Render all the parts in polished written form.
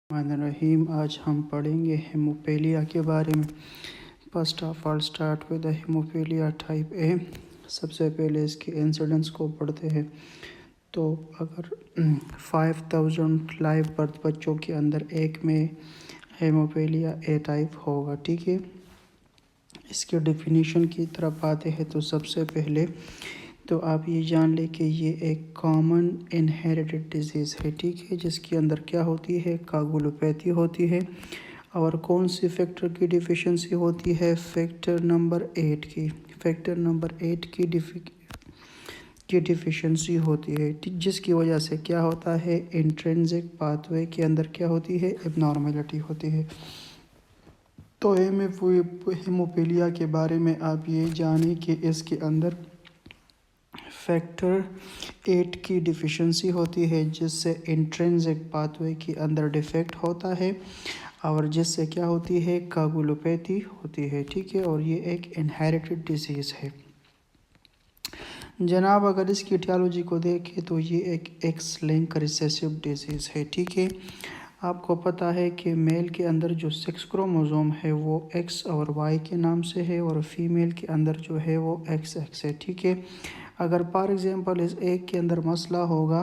रहीम। आज हम पढ़ेंगे हेमोफीलिया के बारे में। First of all start with haemophilia type A. सबसे पहले इसके इंसिडेंस को पढ़ते हैं। तो अगर 5000 लाइव बर्थ बच्चों के अंदर एक में हेमोफीलिया ए टाइप होगा। ठीक है, इसके डेफिनेशन की तरफ आते हैं। तो सबसे पहले तो आप ये जान लें कि ये एक कॉमन इनहेरिटेड डिजीज़ है। ठीक है, जिसके अंदर क्या होती है, कागुलोपैथी होती है। और कौन सी फैक्टर की डिफिशिएंसी होती है, फैक्टर नंबर 8 की। फैक्टर नंबर 8 की डिफिशिएंसी होती है, जिसकी वजह से क्या होता है, इंट्रिंसिक पाथवे के अंदर क्या होती है, एबनॉर्मेलिटी होती है। तो हेमोफीलिया के बारे में आप ये जानें कि इसके अंदर फैक्टर 8 की डिफिशिएंसी होती है, जिससे इंट्रिंसिक पाथवे के अंदर डिफेक्ट होता है और जिससे क्या होती है, कागुलोपैथी होती है। ठीक है, और ये एक इनहेरिटेड डिजीज़ है जनाब। अगर इसकी टियोलॉजी को देखें तो ये एक एक्स लिंक रिसेसिव डिजीज़ है। ठीक है, आपको पता है कि मेल के अंदर जो 6 क्रोमोसोम है वो एक्स और वाई के नाम से है, और फीमेल के अंदर जो है वो एक्स एक्स है। ठीक है, अगर फॉर एग्ज़ाम्पल इस एक के अंदर मसला होगा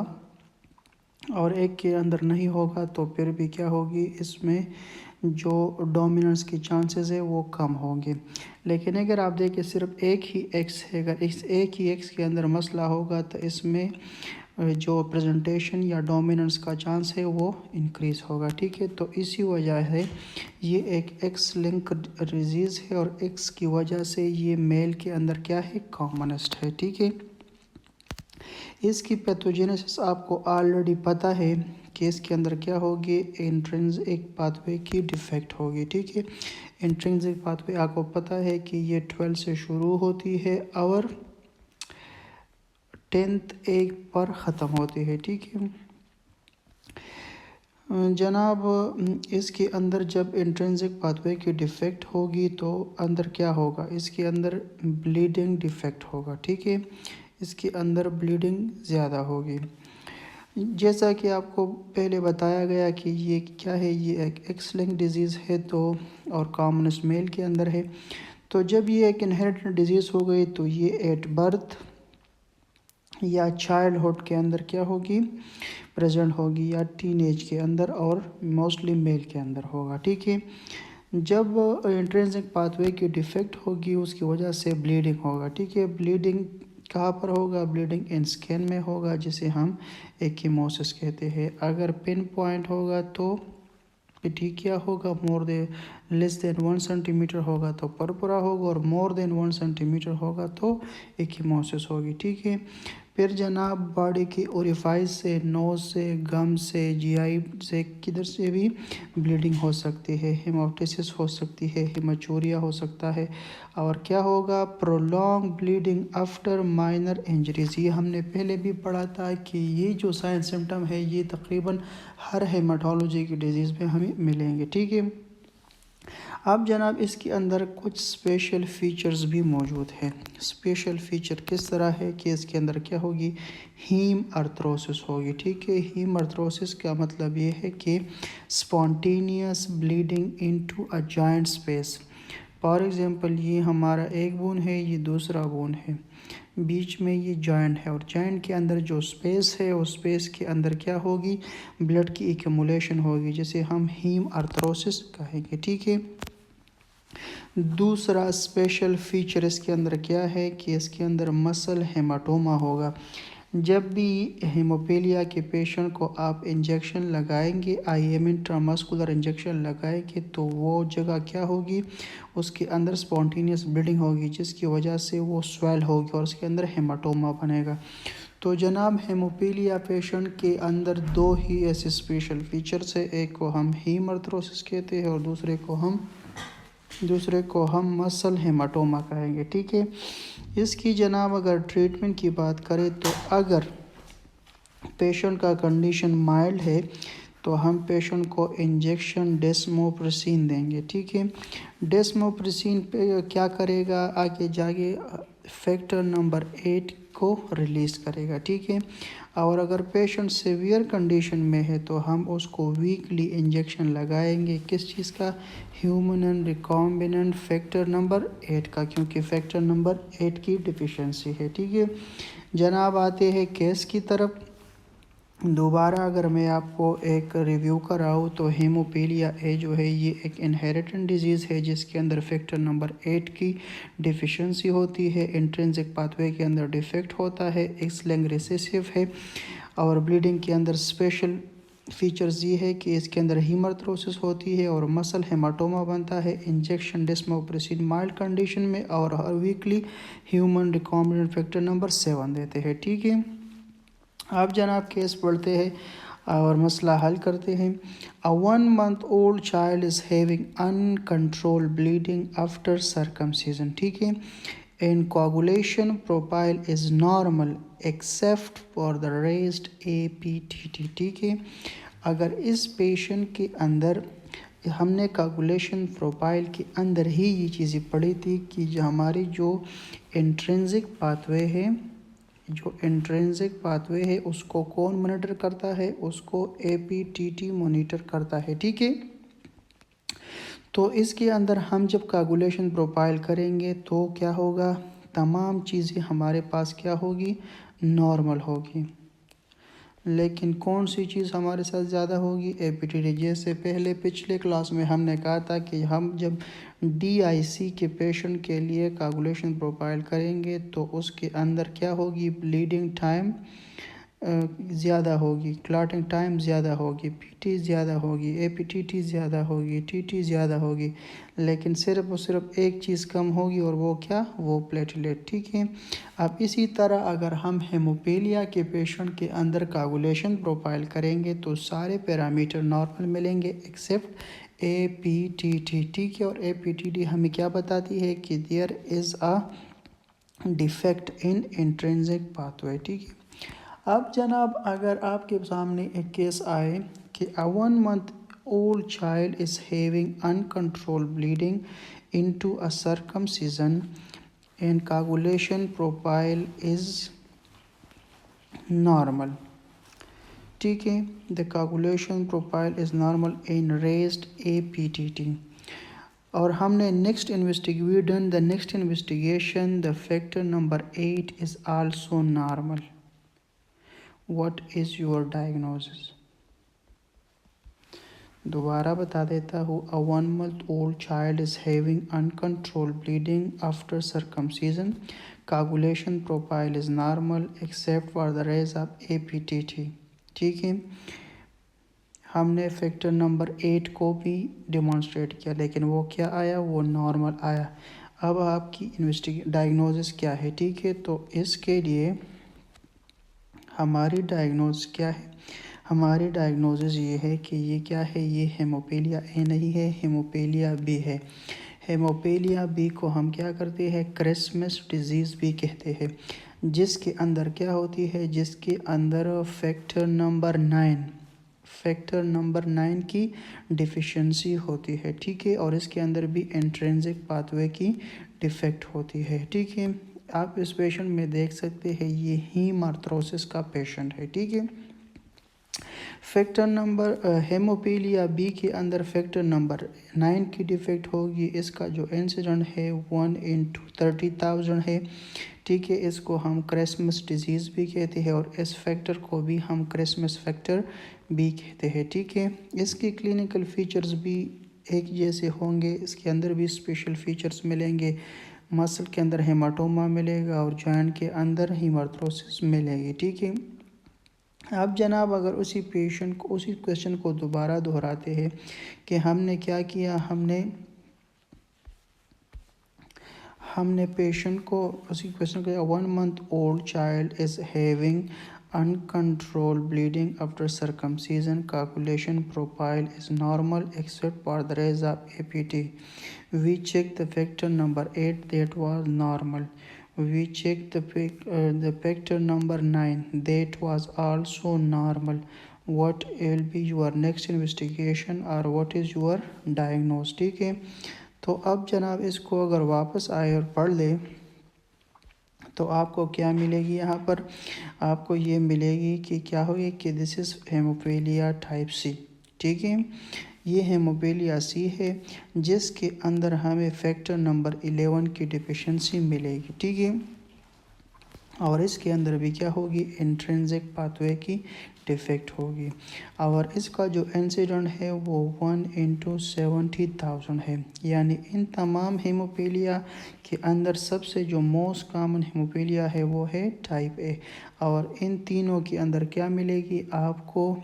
और एक के अंदर नहीं होगा तो फिर भी क्या होगी, इसमें जो डोमिनेंस की चांसेस है वो कम होंगे। लेकिन अगर आप देखें सिर्फ एक ही एक्स है, अगर इस एक ही एक्स के अंदर मसला होगा तो इसमें जो प्रेजेंटेशन या डोमिनेंस का चांस है वो इंक्रीज़ होगा। ठीक है, तो इसी वजह है ये एक एक्स लिंक डिजीज़ है, और एक्स की वजह से ये मेल के अंदर क्या है, कॉमनेस्ट है। ठीक है, इसकी पैथोजेनेसिस आपको ऑलरेडी पता है कि इसके अंदर क्या होगी, इंट्रिंसिक पाथवे की डिफेक्ट होगी। ठीक है, इंट्रिंसिक पाथवे आपको पता है कि ये 12 से शुरू होती है और 10th एक पर ख़त्म होती है। ठीक है जनाब, इसके अंदर जब इंट्रिंसिक पाथवे की डिफेक्ट होगी तो अंदर क्या होगा, इसके अंदर ब्लीडिंग डिफेक्ट होगा। ठीक है, इसके अंदर ब्लीडिंग ज़्यादा होगी। जैसा कि आपको पहले बताया गया कि ये क्या है, ये एक एक्स लिंक्ड डिजीज़ है तो और कॉमनेस्ट मेल के अंदर है। तो जब ये एक इनहेरिटेड डिजीज़ हो गई तो ये एट बर्थ या चाइल्डहुड के अंदर क्या होगी, प्रेजेंट होगी, या टीनेज के अंदर, और मोस्टली मेल के अंदर होगा। ठीक है, जब इंट्रिंसिक पाथवे की डिफेक्ट होगी उसकी वजह से ब्लीडिंग होगा। ठीक है, ब्लीडिंग कहाँ पर होगा, ब्लीडिंग इन स्किन में होगा, जिसे हम एक्कीमोसिस कहते हैं। अगर पिन पॉइंट होगा तो पेटिकिया होगा, मोर दे लेस देन 1 सेंटीमीटर होगा तो परपुरा होगा, और मोर देन 1 सेंटीमीटर होगा तो एक्कीमोसिस होगी। ठीक है, फिर जनाब बॉडी की ओरिफाइस से, नोज से, गम से, जीआई से, किधर से भी ब्लीडिंग हो सकती है, हेमोप्टिसिस हो सकती है, हेमाचूरिया हो सकता है, और क्या होगा, prolong bleeding after minor injuries. ये हमने पहले भी पढ़ा था कि ये जो साइन सिम्टम है ये तकरीबन हर हेमाटोलॉजी की डिजीज़ में हमें मिलेंगे। ठीक है, अब जनाब इसके अंदर कुछ स्पेशल फ़ीचर्स भी मौजूद हैं। स्पेशल फ़ीचर किस तरह है कि इसके अंदर क्या होगी, हीम अर्थरोसिस होगी। ठीक है, हीम अर्थरोसिस का मतलब ये है कि spontaneous bleeding into a joint space. For example ये हमारा एक बोन है, ये दूसरा बोन है, बीच में ये जॉइंट है, और जॉइंट के अंदर जो स्पेस है उस स्पेस के अंदर क्या होगी, ब्लड की एक्यूमुलेशन होगी, जिसे हम हीम अर्थरोसिस कहेंगे। ठीक है, दूसरा स्पेशल फीचर इसके अंदर क्या है कि इसके अंदर मसल हेमाटोमा होगा। जब भी हेमोफीलिया के पेशेंट को आप इंजेक्शन लगाएंगे, आईएम इंट्रामस्कुलर इंजेक्शन लगाएंगे, तो वो जगह क्या होगी, उसके अंदर स्पॉन्टेनियस ब्लीडिंग होगी, जिसकी वजह से वो स्वेल होगी और उसके अंदर हेमाटोमा बनेगा। तो जनाब हेमोफीलिया पेशेंट के अंदर दो ही ऐसे स्पेशल फीचर्स है, एक को हम हीम अर्थरोसिस कहते हैं और दूसरे को हम मसल हेमाटोमा कहेंगे। ठीक है, इसकी जनाब अगर ट्रीटमेंट की बात करें तो अगर पेशेंट का कंडीशन माइल्ड है तो हम पेशेंट को इंजेक्शन डेस्मोप्रेसिन देंगे। ठीक है, डेस्मोप्रेसिन पे क्या करेगा, आगे जाके फैक्टर नंबर 8 को रिलीज़ करेगा, ठीक है। और अगर पेशेंट सीवियर कंडीशन में है तो हम उसको वीकली इंजेक्शन लगाएंगे, किस चीज़ का, ह्यूमन रिकॉम्बिनेंट फैक्टर नंबर 8 का, क्योंकि फैक्टर नंबर 8 की डिफिशिएंसी है, ठीक है। जनाब आते हैं केस की तरफ। दोबारा अगर मैं आपको एक रिव्यू कराऊँ तो हेमोपीलिया ए जो है ये एक इनहेरिटेंट डिजीज़ है जिसके अंदर फैक्टर नंबर 8 की डिफिशिएंसी होती है, इंट्रिंसिक पाथवे के अंदर डिफेक्ट होता है, एक्स लिंक्ड रिसेसिव है। और ब्लीडिंग के अंदर स्पेशल फीचर्स ये है कि इसके अंदर हीमर्थ्रोसिस होती है और मसल हेमाटोमा बनता है। इंजेक्शन डिस्मोप्रेसिन माइल्ड कंडीशन में और हर weekly human recombinant factor number 7 देते हैं, ठीक है। अब जनाब केस पढ़ते हैं और मसला हल करते हैं। A 1 month old child is having uncontrol bleeding after circumcision, ठीक है। And coagulation profile is normal except for the raised APTT, ठीक है। अगर इस पेशेंट के अंदर हमने कोगुलेशन प्रोफाइल के अंदर ही ये चीज़ें पढ़ी थी कि जो हमारी जो इंट्रिंसिक पाथवे है, जो इंट्रिंसिक पाथवे है उसको कौन मॉनिटर करता है, उसको APTT मॉनिटर करता है, ठीक है। तो इसके अंदर हम जब कोगुलेशन प्रोफाइल करेंगे तो क्या होगा, तमाम चीज़ें हमारे पास क्या होगी, नॉर्मल होगी। लेकिन कौन सी चीज़ हमारे साथ ज़्यादा होगी, APTT। जैसे पहले पिछले क्लास में हमने कहा था कि हम जब DIC के पेशेंट के लिए कोगुलेशन प्रोफाइल करेंगे तो उसके अंदर क्या होगी, ब्लीडिंग टाइम ज़्यादा होगी, क्लॉटिंग टाइम ज़्यादा होगी, PT ज़्यादा होगी, APTT ज़्यादा होगी, TT ज़्यादा होगी। लेकिन सिर्फ और सिर्फ एक चीज़ कम होगी और वो क्या, वो प्लेटलेट, ठीक है। अब इसी तरह अगर हम हेमोपीलिया के पेशेंट के अंदर कोगुलेशन प्रोफाइल करेंगे तो सारे पैरामीटर नॉर्मल मिलेंगे एक्सेप्ट APTT, ठीक है। और APTT हमें क्या बताती है कि there is a defect in intrinsic pathway, ठीक है। अब जनाब अगर आपके सामने एक केस आए कि अ 1 month old child is having uncontrolled bleeding into a circumcision and coagulation profile is normal, ठीक है। The coagulation profile is normal in raised APTT। और हमने next investigation the next investigation the factor number 8 is also normal. What is your diagnosis? दोबारा बता देता हूँ। A 1 month old child is having uncontrolled bleeding after circumcision. Coagulation profile is normal except for the rise of APTT, ठीक है। हमने factor number 8 को भी demonstrate किया लेकिन वो क्या आया, वो नॉर्मल आया। अब आपकी डायग्नोसिस क्या है, ठीक है। तो इसके लिए हमारी डायग्नोसिस क्या है, हमारी डायग्नोसिस ये है कि ये क्या है, ये हेमोपीलिया ए नहीं है, हेमोपीलिया बी है। हेमोपीलिया बी को हम क्या करते हैं, क्रिसमस डिजीज़ भी कहते हैं, जिसके अंदर क्या होती है, जिसके अंदर फैक्टर नंबर 9 की डिफिशिएंसी होती है, ठीक है। और इसके अंदर भी इंट्रिंसिक पाथवे की डिफेक्ट होती है, ठीक है। आप इस पेशेंट में देख सकते हैं ये हीमार्थ्रोसिस का पेशेंट है, ठीक है। फैक्टर नंबर हेमोपीलिया बी के अंदर फैक्टर नंबर 9 की डिफेक्ट होगी। इसका जो इंसिडेंट है 1/30,000 है, ठीक है। इसको हम क्रिसमस डिजीज़ भी कहते हैं और इस फैक्टर को भी हम क्रिसमस फैक्टर भी कहते हैं, ठीक है। इसके क्लिनिकल फीचर्स भी एक जैसे होंगे, इसके अंदर भी स्पेशल फीचर्स मिलेंगे। मसल के अंदर हेमाटोमा मिलेगा और जॉइंट के अंदर हीमार्थ्रोसिस मिलेगी, ठीक है। अब जनाब अगर उसी पेशेंट को, उसी क्वेश्चन को दोबारा दोहराते हैं कि हमने क्या किया, हमने पेशेंट को उसी क्वेश्चन को, 1 month old child is having uncontrolled bleeding after circumcision, coagulation profile is normal except for the rise of APT. We checked the factor number 8 that was normal. We checked the factor number 9 that was also normal. What will be your next investigation or what is your diagnosis, ठीक है। तो अब जनाब इसको अगर वापस आए और पढ़ ले तो आपको क्या मिलेगी यहाँ पर, आपको ये मिलेगी कि क्या होगी कि this is haemophilia type C. ठीक है, ये हेमोफीलिया सी है जिसके अंदर हमें फैक्टर नंबर 11 की डिफिशिएंसी मिलेगी। ठीक है, और इसके अंदर भी क्या होगी, इंट्रिंसिक पाथवे की डिफेक्ट होगी। और इसका जो इंसिडेंट है वो 1/70,000 है। यानी इन तमाम हेमोफीलिया के अंदर सबसे जो मोस्ट कॉमन हेमोफीलिया है वो है टाइप ए। और इन तीनों के अंदर क्या मिलेगी आपको,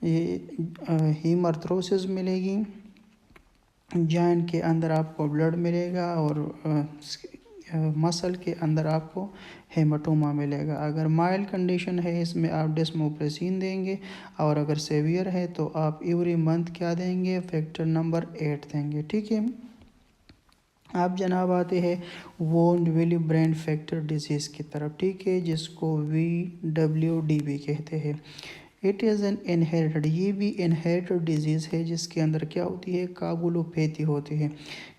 ये हीमर्थ्रोसिस मिलेगी, जॉइंट के अंदर आपको ब्लड मिलेगा, और मसल के अंदर आपको हेमाटोमा मिलेगा। अगर माइल्ड कंडीशन है इसमें आप डेस्मोप्रेसिन देंगे, और अगर सेवियर है तो आप एवरी मंथ क्या देंगे, फैक्टर नंबर 8 देंगे। ठीक है, आप जनाब आते हैं वोन विली ब्रेन फैक्टर डिजीज़ की तरफ। ठीक है, जिसको VWD कहते हैं। इट इज़ एन इनहेरिटेड, ये भी इनहेरिटेड डिजीज़ है जिसके अंदर क्या होती है, काबुलोपैथी होती है,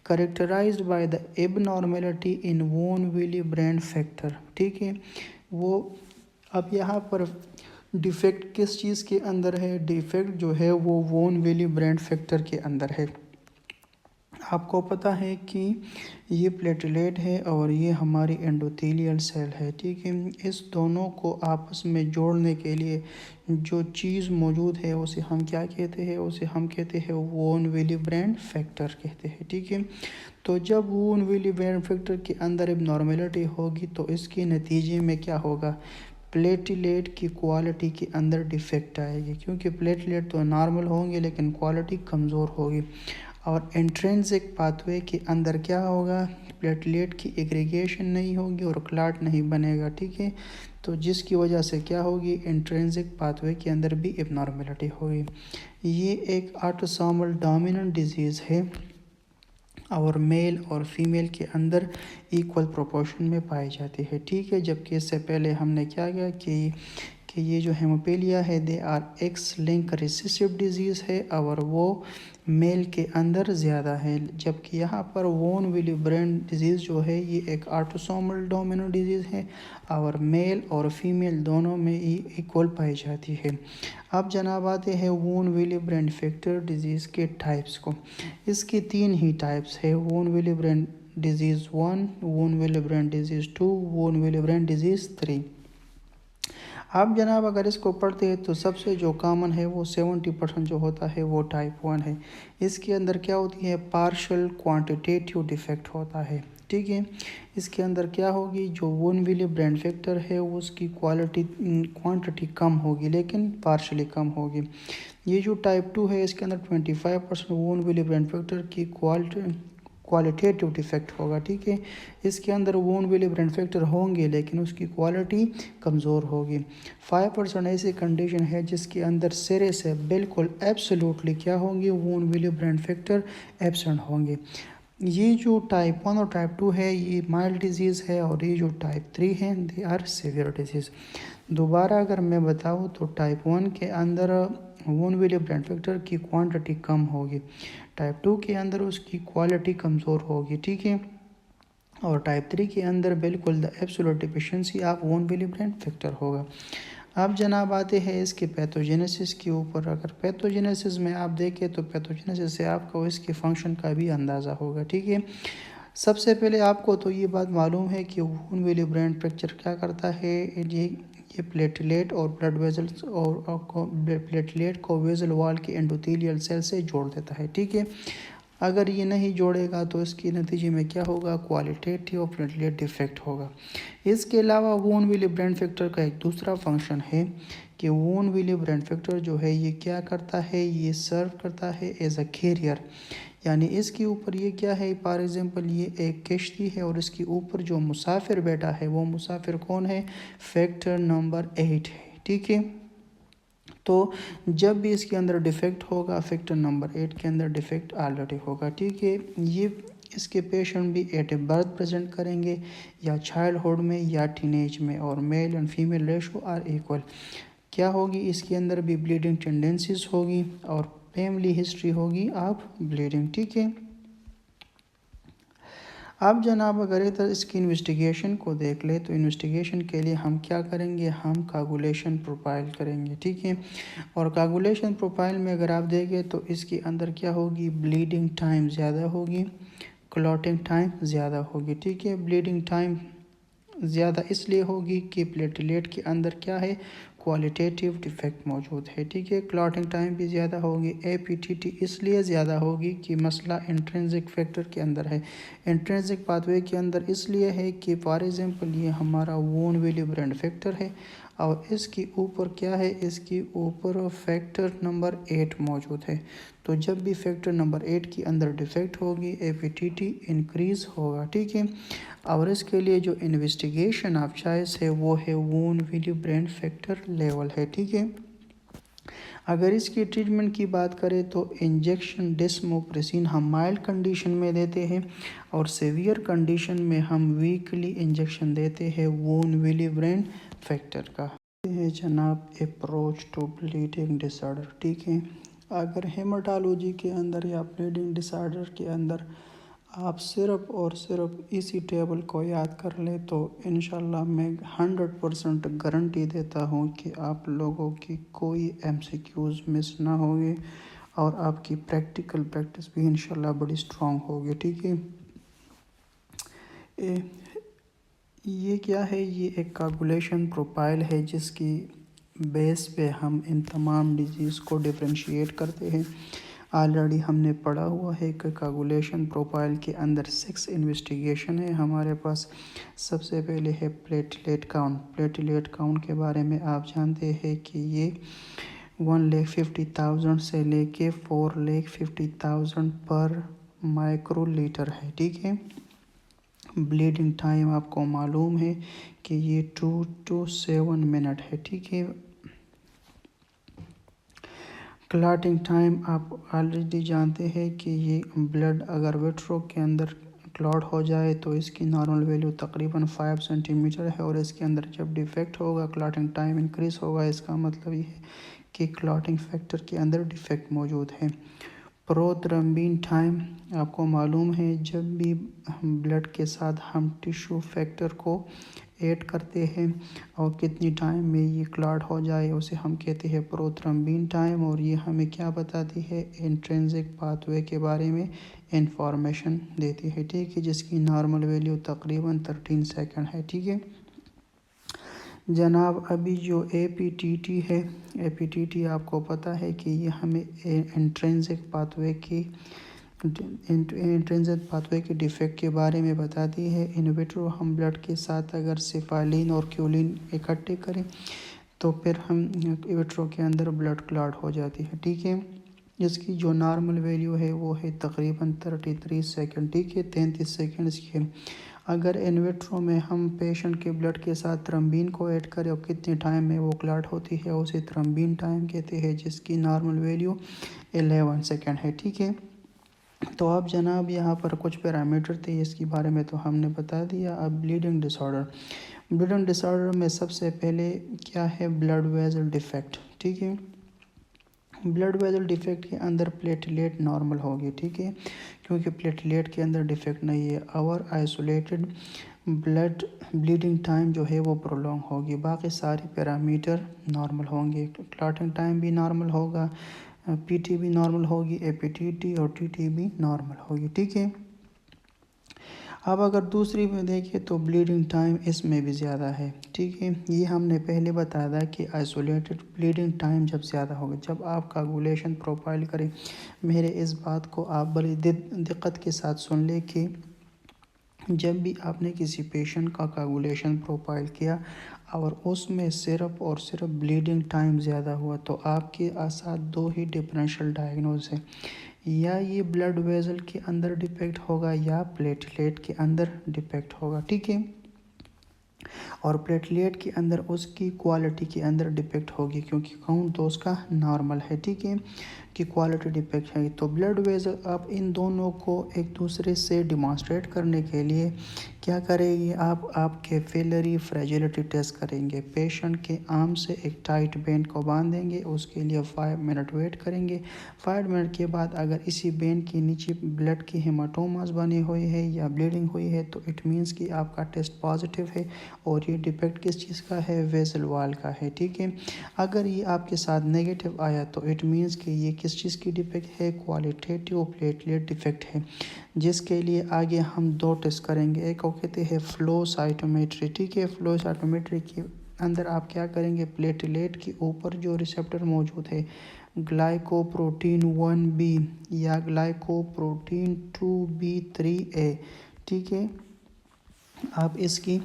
करेक्टराइज्ड बाय द एबनॉर्मेलिटी इन वोन विली ब्रेन फैक्टर। ठीक है, वो अब यहाँ पर डिफेक्ट किस चीज़ के अंदर है, डिफेक्ट जो है वो वोन विली ब्रेन फैक्टर के अंदर है। आपको पता है कि ये प्लेटलेट है और ये हमारी एंडोथेलियल सेल है। ठीक है, इस दोनों को आपस में जोड़ने के लिए जो चीज़ मौजूद है उसे हम क्या कहते हैं, उसे हम कहते हैं वोन विली ब्रेन फैक्टर कहते हैं। ठीक है, तो जब वोन विली ब्रेन फैक्टर के अंदर एबनॉर्मेलिटी होगी तो इसके नतीजे में क्या होगा, प्लेटलेट की क्वालिटी के अंदर डिफेक्ट आएगी, क्योंकि प्लेटलेट तो नॉर्मल होंगे लेकिन क्वालिटी कमज़ोर होगी। और इंट्रिंसिक पाथवे के अंदर क्या होगा, प्लेटलेट की एग्रीगेशन नहीं होगी और क्लाट नहीं बनेगा। ठीक है, तो जिसकी वजह से क्या होगी, इंट्रिंसिक पाथवे के अंदर भी एबनॉर्मेलिटी होगी। ये एक ऑटोसोमल डोमिनेंट डिजीज़ है और मेल और फीमेल के अंदर इक्वल प्रोपोर्शन में पाई जाती है। ठीक है, जबकि इससे पहले हमने क्या किया कि ये जो हेमोफीलिया है they are X linked recessive disease है और वो मेल के अंदर ज़्यादा है, जबकि यहाँ पर वोन विली ब्रेन डिजीज़ जो है ये एक ऑटोसोमल डोमिनेंट डिजीज़ है और मेल और फीमेल दोनों में ही इक्वल पाई जाती है। अब जनाब आते हैं वोन विली ब्रेन फैक्टर डिजीज़ के टाइप्स को। इसकी 3 ही टाइप्स है, वोन विली ब्रेन डिजीज़ 1, वोन विली ब्रेन डिजीज़ 2, वोन विली ब्रेन डिजीज़ 3। आप जनाब अगर इसको पढ़ते हैं तो सबसे जो कॉमन है वो 70% जो होता है वो टाइप 1 है। इसके अंदर क्या होती है, पार्शल क्वांटिटेटिव डिफेक्ट होता है। ठीक है, इसके अंदर क्या होगी, जो वोन विली ब्रेन फैक्टर है उसकी क्वांटिटी कम होगी लेकिन पार्शली कम होगी। ये जो टाइप 2 है इसके अंदर 25% वोन विली ब्रेन फैक्टर की क्वालिटेटिव डिफेक्ट होगा। ठीक है, इसके अंदर वोन विली ब्रेन फैक्टर होंगे लेकिन उसकी क्वालिटी कमज़ोर होगी। 5% ऐसी कंडीशन है जिसके अंदर सिरे से बिल्कुल एब्सोल्युटली क्या होंगे, वोन विली ब्रेन फैक्टर एब्सेंट होंगे। ये जो टाइप 1 और टाइप 2 है ये माइल्ड डिजीज़ है और ये जो टाइप 3 है दे आर सीवियर डिजीज़। दोबारा अगर मैं बताऊँ तो टाइप 1 के अंदर वोन विली ब्रेन फैक्टर की क्वांटिटी कम होगी, टाइप 2 के अंदर उसकी क्वालिटी कमज़ोर होगी। ठीक है, और टाइप 3 के अंदर बिल्कुल द एब्सोल्यूट डिफिशिएंसी ऑफ वोन विली ब्रेन फैक्टर होगा। अब जनाब आते हैं इसके पैथोजेनेसिस के ऊपर। अगर पैथोजेनेसिस में आप देखें तो पैथोजेनेसिस से आपको इसके फंक्शन का भी अंदाज़ा होगा। ठीक है, सबसे पहले आपको तो ये बात मालूम है कि वोन विली ब्रेन फ्रैक्चर क्या करता है, ये प्लेटलेट और ब्लड वेजल्स और प्लेटलेट को वेजल वॉल के एंडोथेलियल सेल से जोड़ देता है। ठीक है, अगर ये नहीं जोड़ेगा तो इसके नतीजे में क्या होगा, क्वालिटेटिव और प्लेटलेट डिफेक्ट होगा। इसके अलावा वोन विली ब्रेन फैक्टर का एक दूसरा फंक्शन है कि वोन विली ब्रेन फैक्टर जो है ये क्या करता है, ये सर्व करता है एज अ कैरियर। यानी इसके ऊपर ये क्या है, फॉर एग्जांपल ये एक कश्ती है और इसके ऊपर जो मुसाफिर बैठा है वो मुसाफिर कौन है, फैक्टर नंबर 8 है। ठीक है, तो जब भी इसके अंदर डिफेक्ट होगा फैक्टर नंबर 8 के अंदर डिफेक्ट ऑलरेडी होगा। ठीक है, ये इसके पेशेंट भी एट ए बर्थ प्रेजेंट करेंगे या चाइल्डहुड में या टीनेज में, और male and female ratio are equal. क्या होगी, इसके अंदर भी ब्लीडिंग टेंडेंसीज होगी और फैमिली हिस्ट्री होगी ऑफ ब्लीडिंग। ठीक है, अब जनाब अगर इधर इसकी इन्वेस्टिगेशन को देख ले तो इन्वेस्टिगेशन के लिए हम क्या करेंगे, हम कागुलेशन प्रोफाइल करेंगे, ठीक है। और कागुलेशन प्रोफाइल में अगर आप देखें तो इसके अंदर क्या होगी, ब्लीडिंग टाइम ज़्यादा होगी, क्लॉटिंग टाइम ज़्यादा होगी, ठीक है। ब्लीडिंग टाइम ज़्यादा इसलिए होगी कि प्लेटलेट के अंदर क्या है, क्वालिटेटिव डिफेक्ट मौजूद है, ठीक है। क्लॉटिंग टाइम भी ज़्यादा होगी। एपीटीटी इसलिए ज़्यादा होगी कि मसला इंट्रिंसिक फैक्टर के अंदर है। इंट्रिंसिक पाथवे के अंदर इसलिए है कि फॉर एग्जांपल ये हमारा वोन विलिब्रेंट फैक्टर है और इसके ऊपर क्या है, इसके ऊपर फैक्टर नंबर 8 मौजूद है। तो जब भी फैक्टर नंबर 8 के अंदर डिफेक्ट होगी एपीटीटी इंक्रीज़ होगा, ठीक है। और इसके लिए जो इन्वेस्टिगेशन ऑफ चॉइस है वो है वोन विलिब्रेंट फैक्टर लेवल है, ठीक है। अगर इसकी ट्रीटमेंट की बात करें तो इंजेक्शन डेस्मोप्रेसिन हम माइल्ड कंडीशन में देते हैं और सीवियर कंडीशन में हम वीकली इंजेक्शन देते हैं वोन विलिब्रेंट फैक्टर का। ये है जनाब अप्रोच टू ब्लीडिंग डिसऑर्डर, ठीक है। अगर हेमाटोलॉजी के अंदर या ब्लीडिंग डिसऑर्डर के अंदर आप सिर्फ और सिर्फ इसी टेबल को याद कर ले तो इंशाल्लाह मैं 100% गारंटी देता हूँ कि आप लोगों की कोई एमसीक्यूज़ मिस ना होगी और आपकी प्रैक्टिकल प्रैक्टिस भी इंशाल्लाह बड़ी स्ट्रांग होगी, ठीक है। ये क्या है, ये एक कागुलेशन प्रोफाइल है जिसकी बेस पे हम इन तमाम डिजीज़ को डिफरेंशिएट करते हैं। ऑलरेडी हमने पढ़ा हुआ है कि कागुलेशन प्रोफाइल के अंदर 6 इन्वेस्टिगेशन है हमारे पास। सबसे पहले है प्लेटलेट काउंट। प्लेटलेट काउंट के बारे में आप जानते हैं कि ये 1,50,000 से लेके 4,50,000 पर माइक्रोलीटर है, ठीक है। ब्लीडिंग टाइम आपको मालूम है कि ये 2 to 7 मिनट है, ठीक है। क्लॉटिंग टाइम आप ऑलरेडी जानते हैं कि ये ब्लड अगर विट्रो के अंदर क्लॉट हो जाए तो इसकी नॉर्मल वैल्यू तकरीबन 5 सेंटीमीटर है और इसके अंदर जब डिफेक्ट होगा क्लॉटिंग टाइम इंक्रीज़ होगा। इसका मतलब ये है कि क्लॉटिंग फैक्टर के अंदर डिफेक्ट मौजूद है। प्रोथ्रम्बिन टाइम आपको मालूम है, जब भी हम ब्लड के साथ हम टिश्यू फैक्टर को ऐड करते हैं और कितनी टाइम में ये क्लॉट हो जाए उसे हम कहते हैं प्रोथ्रम्बिन टाइम। और ये हमें क्या बताती है, इंट्रिंसिक पाथवे के बारे में इंफॉर्मेशन देती है, ठीक है, जिसकी नॉर्मल वैल्यू तकरीबन 13 सेकंड है, ठीक है जनाब। अभी जो एपीटीटी है, एपीटीटी आपको पता है कि ये हमें इंट्रिंसिक पाथवे के डिफेक्ट के बारे में बताती है। इन विट्रो हम ब्लड के साथ अगर सिफालिन और क्यूलिन इकट्ठे करें तो फिर हम विट्रो के अंदर ब्लड क्लॉट हो जाती है, ठीक है। इसकी जो नॉर्मल वैल्यू है वो है तकरीबन 33 सेकंड, ठीक है, 33 सेकंड इसकी। अगर इन विट्रो में हम पेशेंट के ब्लड के साथ थ्रम्बीन को ऐड करें और कितने टाइम में वो क्लॉट होती है उसे थ्रम्बीन टाइम कहते हैं, जिसकी नॉर्मल वैल्यू 11 सेकंड है, ठीक है। तो अब जनाब यहाँ पर कुछ पैरामीटर थे, इसके बारे में तो हमने बता दिया। अब ब्लीडिंग डिसऑर्डर, ब्लीडिंग डिसऑर्डर में सबसे पहले क्या है, ब्लड वेसल डिफेक्ट, ठीक है। ब्लड वेसल डिफेक्ट के अंदर प्लेटलेट नॉर्मल होगी, ठीक है, क्योंकि प्लेटलेट के अंदर डिफेक्ट नहीं है। और आइसोलेटेड ब्लड ब्लीडिंग टाइम जो है वो प्रोलॉन्ग होगी। बाकी सारे पैरामीटर नॉर्मल होंगे। क्लॉटिंग टाइम भी नॉर्मल होगा, पीटी भी नॉर्मल होगी, एपीटीटी और टीटी भी नॉर्मल होगी, ठीक है। अब अगर दूसरी में देखें तो ब्लीडिंग टाइम इसमें भी ज़्यादा है, ठीक है। ये हमने पहले बताया था कि आइसोलेटेड ब्लीडिंग टाइम जब ज़्यादा होगा, जब आप कागुलेशन प्रोफाइल करें, मेरे इस बात को आप बड़ी दिक्कत के साथ सुन लें कि जब भी आपने किसी पेशेंट का कागुलेशन प्रोफाइल किया और उसमें सिर्फ और सिर्फ ब्लीडिंग टाइम ज़्यादा हुआ तो आपके साथ दो ही डिफरेंशियल डायग्नोज है, या ये ब्लड वेसल के अंदर डिफेक्ट होगा या प्लेटलेट के अंदर डिफेक्ट होगा, ठीक है। और प्लेटलेट के अंदर उसकी क्वालिटी के अंदर डिफेक्ट होगी क्योंकि काउंट तो उसका नॉर्मल है, ठीक है। की क्वालिटी डिफेक्ट है। तो ब्लड वेसल आप इन दोनों को एक दूसरे से डिमॉन्स्ट्रेट करने के लिए क्या करेंगे, आप आपके फिलरी फ्रेजिलिटी टेस्ट करेंगे। पेशेंट के आर्म से एक टाइट बैंड को बांधेंगे, उसके लिए 5 मिनट वेट करेंगे। 5 मिनट के बाद अगर इसी बैंड के नीचे ब्लड की हेमाटोमास बनी हुई है या ब्लीडिंग हुई है तो इट मीन्स कि आपका टेस्ट पॉजिटिव है और ये डिफेक्ट किस चीज़ का है, वेसल वॉल का है। ठीक है, अगर ये आपके साथ नेगेटिव आया तो इट मीन्स कि ये किस चीज़ की डिफेक्ट है, क्वालिटेटिव प्लेटलेट डिफेक्ट है, जिसके लिए आगे हम 2 टेस्ट करेंगे। एक को कहते हैं फ्लो साइटोमेट्री। ठीक है, फ्लो साइटोमेट्री के अंदर आप क्या करेंगे, प्लेटलेट के ऊपर जो रिसेप्टर मौजूद है ग्लाइकोप्रोटीन 1b या ग्लाइकोप्रोटीन 2b3a, ठीक है, आप इसकी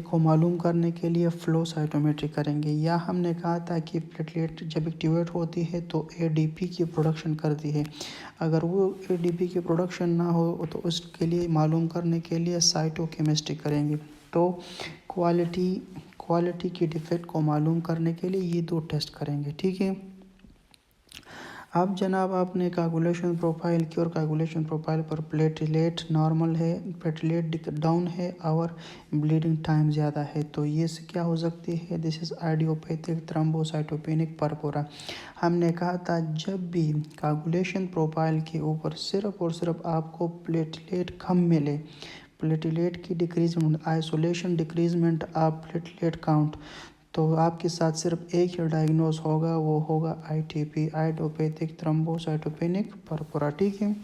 को मालूम करने के लिए फ्लो साइटोमेट्री करेंगे। या हमने कहा था कि प्लेटलेट जब एक्टिवेट होती है तो एडीपी की प्रोडक्शन करती है, अगर वो एडीपी की प्रोडक्शन ना हो तो उसके लिए मालूम करने के लिए साइटोकेमिस्ट्री करेंगे। तो क्वालिटी की डिफेक्ट को मालूम करने के लिए ये 2 टेस्ट करेंगे। ठीक है, अब जनाब आपने कोगुलेशन प्रोफाइल की और कोगुलेशन प्रोफाइल पर प्लेटलेट नॉर्मल है, प्लेटलेट डाउन है और ब्लीडिंग टाइम ज़्यादा है, तो ये से क्या हो सकती है, दिस इज़ आइडियोपैथिक थ्रोम्बोसाइटोपेनिक परपोरा। हमने कहा था जब भी कोगुलेशन प्रोफाइल के ऊपर सिर्फ और सिर्फ आपको प्लेटलेट कम मिले, प्लेटलेट की decreasement, isolation decreasement of platelet count, तो आपके साथ सिर्फ एक ही डायग्नोज होगा, वो होगा आईटीपी, आइडियोपैथिक थ्रोम्बोसाइटोपेनिक परपोरा। ठीक है,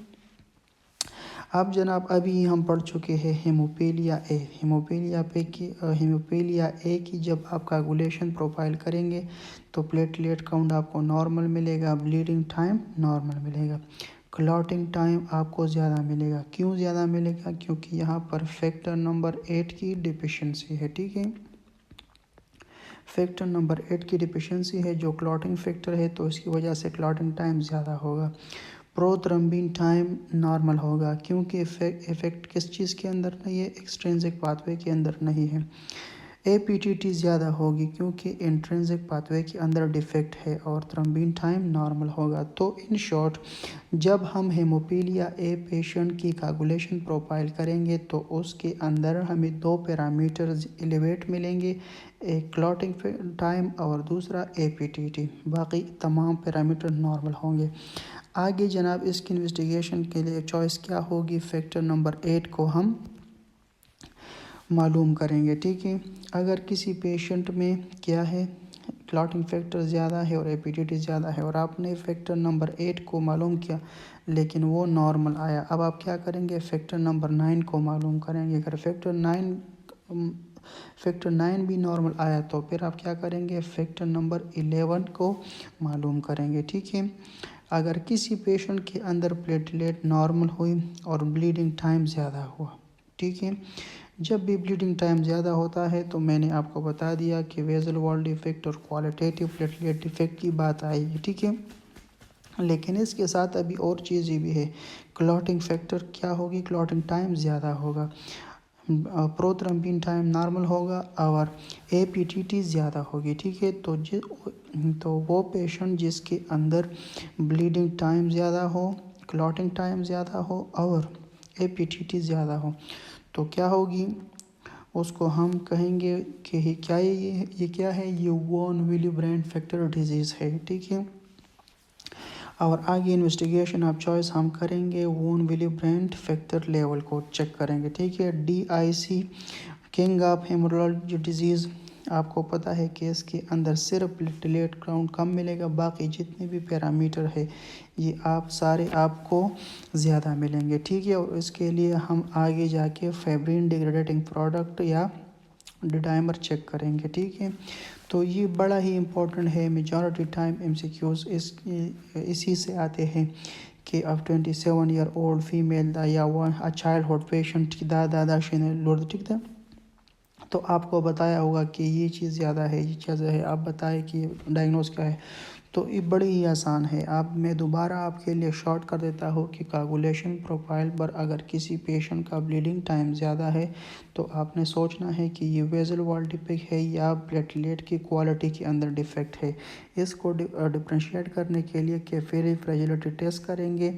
अब जनाब अभी हम पढ़ चुके हैं हेमोफीलिया ए। हेमोफीलिया ए की जब आप कोगुलेशन प्रोफाइल करेंगे तो प्लेटलेट काउंट आपको नॉर्मल मिलेगा, ब्लीडिंग टाइम नॉर्मल मिलेगा, क्लॉटिंग टाइम आपको ज़्यादा मिलेगा। क्यों ज़्यादा मिलेगा, क्योंकि यहाँ पर फैक्टर नंबर 8 की डिफिशिएंसी है। ठीक है, फैक्टर नंबर 8 की डिफिशिएंसी है जो क्लॉटिंग फैक्टर है, तो इसकी वजह से क्लॉटिंग टाइम ज़्यादा होगा। प्रोथ्रम्बिन टाइम नॉर्मल होगा, क्योंकि इफेक्ट किस चीज़ के अंदर नहीं है, एक्सट्रिंसिक पाथवे के अंदर नहीं है। एपीटीटी ज़्यादा होगी क्योंकि इंट्रिंसिक पाथवे के अंदर डिफेक्ट है, और थ्रम्बिन टाइम नॉर्मल होगा। तो इन शॉर्ट जब हम हेमोफीलिया ए पेशेंट की कोगुलेशन प्रोफाइल करेंगे तो उसके अंदर हमें 2 पैरामीटर्स एलिवेट मिलेंगे, एक क्लॉटिंग टाइम और दूसरा एपीटीटी, बाकी तमाम पैरामीटर नॉर्मल होंगे। आगे जनाब इसकी इन्वेस्टिगेशन के लिए चॉइस क्या होगी, फैक्टर नंबर 8 को हम मालूम करेंगे। ठीक है, अगर किसी पेशेंट में क्या है, क्लॉटिंग फैक्टर ज़्यादा है और एपीटीटी ज़्यादा है और आपने फैक्टर नंबर 8 को मालूम किया लेकिन वो नॉर्मल आया, अब आप क्या करेंगे, फैक्टर नंबर 9 को मालूम करेंगे। अगर फैक्टर 9 भी नॉर्मल आया तो फिर आप क्या करेंगे, फैक्टर नंबर 11 को मालूम करेंगे। ठीक है, अगर किसी पेशेंट के अंदर प्लेटलेट नॉर्मल हुई और ब्लीडिंग टाइम ज़्यादा हुआ, ठीक है, जब भी ब्लीडिंग टाइम ज़्यादा होता है तो मैंने आपको बता दिया कि वेसल वॉल डिफेक्ट और क्वालिटेटिव प्लेटलेट डिफेक्ट की बात आई है। ठीक है, लेकिन इसके साथ अभी और चीज़ें भी है, क्लॉटिंग फैक्टर क्या होगी, क्लॉटिंग टाइम ज़्यादा होगा, प्रोथ्रम्बिन टाइम नॉर्मल होगा और एपीटीटी ज़्यादा होगी। ठीक है, तो वो पेशेंट जिसके अंदर ब्लीडिंग टाइम ज़्यादा हो, क्लॉटिंग टाइम ज़्यादा हो और एपीटीटी ज़्यादा हो तो क्या होगी, उसको हम कहेंगे कि क्या ये क्या है, ये von Willebrand factor disease है। ठीक है, और आगे इन्वेस्टिगेशन ऑफ चॉइस हम करेंगे, von Willebrand factor level को चेक करेंगे। ठीक है, DIC king of haematology disease, आपको पता है कि इसके अंदर सिर्फ प्लेटलेट काउंट कम मिलेगा, बाकी जितने भी पैरामीटर है ये आप सारे आपको ज़्यादा मिलेंगे। ठीक है, और इसके लिए हम आगे जाके फैब्रिन डिग्रेडेटिंग प्रोडक्ट या डिडाइमर चेक करेंगे। ठीक है, तो ये बड़ा ही इम्पोर्टेंट है, मेजॉरिटी टाइम MCQs इसी से आते हैं कि अब 27 ईयर ओल्ड फीमेल या वो चाइल्ड हुड पेशेंट की दादा लोड, ठीक था, तो आपको बताया होगा कि ये चीज़ ज़्यादा है, ये चीज़ है, आप बताएं कि डायग्नोज क्या है, तो ये बड़े ही आसान है। अब मैं दोबारा आपके लिए शॉर्ट कर देता हूँ कि कोagulation प्रोफाइल पर अगर किसी पेशेंट का ब्लीडिंग टाइम ज़्यादा है तो आपने सोचना है कि ये वेजल वॉल डिफेक्ट है या प्लेटलेट की क्वालिटी के अंदर डिफेक्ट है। इसको डिफ्रेंशिएट करने के लिए कैफेरी फ्रेजिलिटी टेस्ट करेंगे।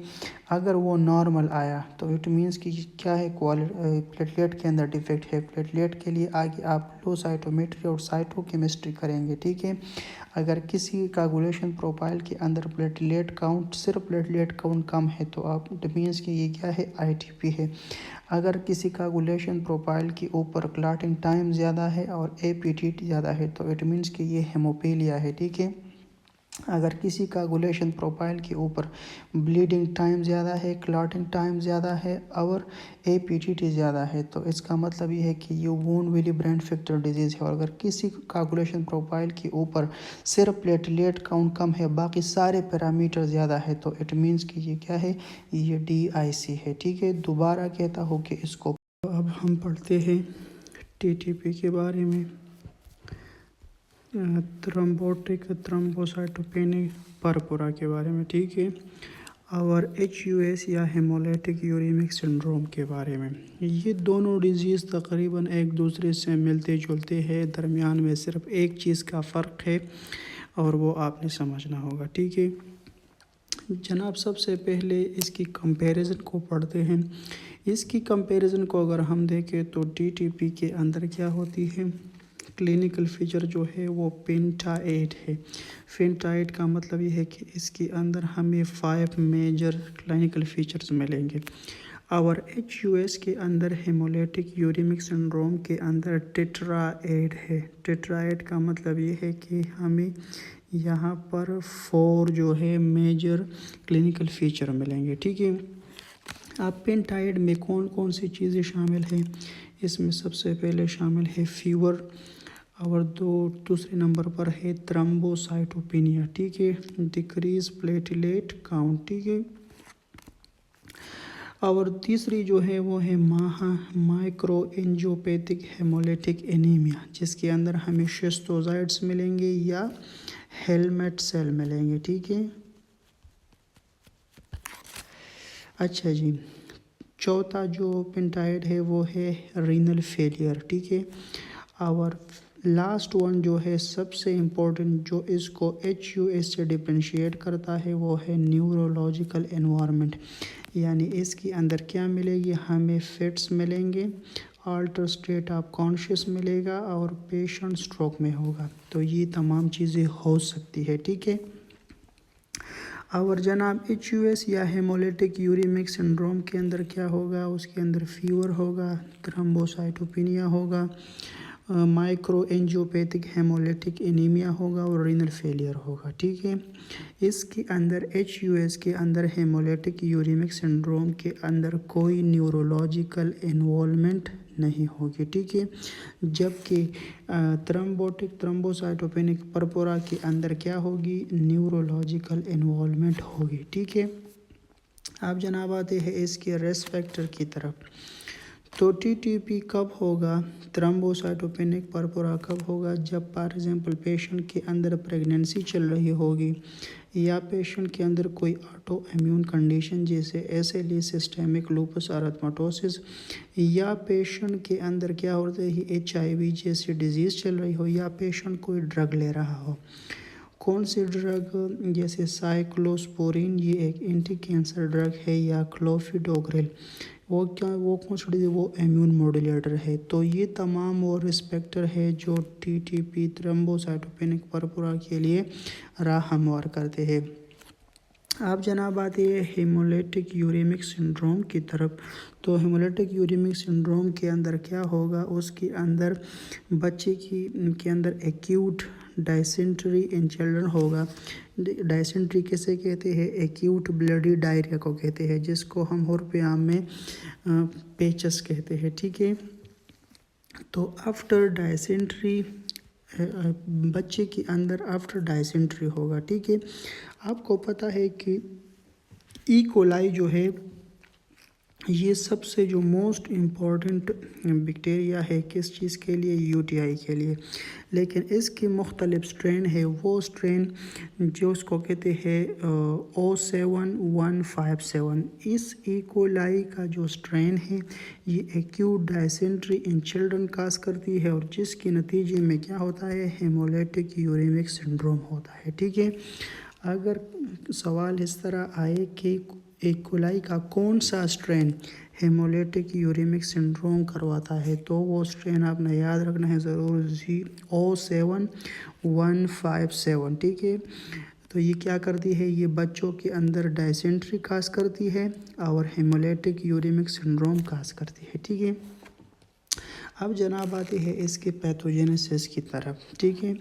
अगर वो नॉर्मल आया तो इट मीन्स कि क्या है, प्लेटलेट के अंदर डिफेक्ट है। प्लेटलेट के लिए आगे आप लो साइटोमेट्री और साइटोकेमिस्ट्री करेंगे, ठीक है। अगर किसी कोagulation प्रोफाइल के अंदर प्लेटलेट काउंट, सिर्फ प्लेटलेट काउंट कम है तो आप इट मीन्स कि ये क्या है, आईटीपी है। अगर किसी कोagulation प्रोफाइल के ऊपर क्लॉटिंग टाइम ज़्यादा है और एपीटीटी ज़्यादा है तो इट मीन्स कि ये हेमोपीलिया है, ठीक है। अगर किसी कोagulation प्रोफाइल के ऊपर ब्लीडिंग टाइम ज़्यादा है, क्लॉटिंग टाइम ज़्यादा है और एपीटीटी ज़्यादा है तो इसका मतलब ये है कि ये von Willebrand factor disease है। और अगर किसी कोagulation प्रोफाइल के ऊपर सिर्फ प्लेटलेट काउंट कम है, बाकी सारे पैरामीटर ज़्यादा है तो इट मीन्स कि ये क्या है, ये DIC है, ठीक है। दोबारा कहता हूँ कि इसको अब हम पढ़ते हैं TTP के बारे में, थ्रोम्बोटिक थ्रोम्बोसाइटोपेनिक परपुरा के बारे में, ठीक है। और HUS या हेमोलिटिक यूरेमिक सिंड्रोम के बारे में। ये दोनों डिजीज़ तकरीबन एक दूसरे से मिलते जुलते हैं, दरमियान में सिर्फ एक चीज़ का फ़र्क है और वो आपने समझना होगा, ठीक है जनाब। सबसे पहले इसकी कंपैरिजन को पढ़ते हैं। इसकी कंपैरिजन को अगर हम देखें तो TTP के अंदर क्या होती है, क्लिनिकल फीचर जो है वो पेंटाएट है। पेंटाएट का मतलब ये है कि इसके अंदर हमें 5 मेजर क्लिनिकल फीचर्स मिलेंगे। और HUS के अंदर हेमोलिटिक यूरेमिक सिंड्रोम के अंदर टेट्राएट है। टेट्राएट का मतलब ये है कि हमें यहाँ पर 4 जो है मेजर क्लिनिकल फीचर मिलेंगे, ठीक है। अब पेंटाइड में कौन कौन सी चीज़ें शामिल हैं, इसमें सबसे पहले शामिल है फीवर और दूसरे नंबर पर है थ्रोम्बोसाइटोपेनिया, ठीक है, डिक्रीज प्लेटलेट काउंट, ठीक है। और तीसरी जो है वो है माइक्रो एंजियोपैथिक हेमोलिटिक एनीमिया, जिसके अंदर हमें शिस्टोजाइड्स मिलेंगे या हेलमेट सेल मिलेंगे, ठीक है। अच्छा जी, चौथा जो पेंटाइड है वो है रीनल फेलियर, ठीक है। और लास्ट वन जो है सबसे इम्पोर्टेंट, जो इसको HUS से डिफ्रेंशिएट करता है वो है न्यूरोलॉजिकल एनवायरनमेंट। यानी इसके अंदर क्या मिलेगी, हमें फिट्स मिलेंगे, अल्टर स्टेट ऑफ कॉन्शियस मिलेगा और पेशेंट स्ट्रोक में होगा। तो ये तमाम चीज़ें हो सकती है, ठीक है। और जनाब HUS या हेमोलिटिक यूरेमिक सिंड्रोम के अंदर क्या होगा, उसके अंदर फीवर होगा, थ्रोम्बोसाइटोपेनिया होगा, माइक्रो एंजियोपैथिक हेमोलिटिक एनीमिया होगा और रीनल फेलियर होगा, ठीक है। इसके अंदर HUS के अंदर हेमोलिटिक यूरेमिक सिंड्रोम के अंदर कोई न्यूरोलॉजिकल इन्वॉल्वमेंट नहीं होगी, ठीक है। जबकि थ्रोम्बोटिक थ्रोम्बोसाइटोपेनिक परपोरा के अंदर क्या होगी, न्यूरोलॉजिकल इन्वॉल्वमेंट होगी, ठीक है। अब जनाब आते हैं इसके रिस्क फैक्टर की तरफ। तो TTP कब होगा, थ्रोम्बोसाइटोपेनिक परपोरा कब होगा, जब फॉर एग्जांपल पेशेंट के अंदर प्रेगनेंसी चल रही होगी या पेशेंट के अंदर कोई ऑटो इम्यून कंडीशन जैसे SLE सिस्टेमिक लूपस एरिथेमेटोसिस, या पेशेंट के अंदर क्या होता है HIV जैसी डिजीज़ चल रही हो, या पेशेंट कोई ड्रग ले रहा हो। कौन सी ड्रग, जैसे साइक्लोस्पोरिन ये एक एंटी कैंसर ड्रग है, या क्लोफिडोग्रिल वो कौन सी डिजीज, वो इम्यून मॉड्यूलेटर है। तो ये तमाम वो रिस्पेक्टर है जो TTP थ्रोम्बोसाइटोपेनिक परपुरा के लिए राह हमवार करते हैं। आप जनाब आते हैं हेमोलिटिक यूरेमिक सिंड्रोम की तरफ। तो हेमोलिटिक यूरेमिक सिंड्रोम के अंदर क्या होगा, उसके अंदर बच्चे के अंदर एक्यूट डायसेंट्री इन चिल्ड्रन होगा। डायसेंट्री किसे कहते हैं, एक्यूट ब्लडी डायरिया को कहते हैं, जिसको हम उर्फ़ आम में पेचस कहते हैं, ठीक है। तो आफ्टर डायसेंट्री बच्चे के अंदर आफ्टर डायसेंट्री होगा, ठीक है। आपको पता है कि E. कोलाई जो है ये सबसे जो मोस्ट इम्पॉर्टेंट बैक्टीरिया है किस चीज़ के लिए, यूटीआई के लिए। लेकिन इसकी मुख्तलिफ स्ट्रेन है, वो स्ट्रेन जो उसको कहते हैं O7157। इस इकोलाई का जो स्ट्रेन है ये एक्यूट डायसेंट्री इन चिल्ड्रन काज करती है, और जिसके नतीजे में क्या होता है, हेमोलिटिक यूरेमिक सिंड्रोम होता है। ठीक है, अगर सवाल इस तरह आए कि इकोलाई का कौन सा स्ट्रेन हेमोलिटिक यूरेमिक सिंड्रोम करवाता है, तो वो स्ट्रेन आपने याद रखना है ज़रूर, O7157। ठीक है, तो ये क्या करती है, ये बच्चों के अंदर डायसेंट्री काज करती है और हेमोलिटिक यूरेमिक सिंड्रोम काज करती है। ठीक है, अब जनाब आते हैं इसके पैथोजेनेसिस की तरफ। ठीक है,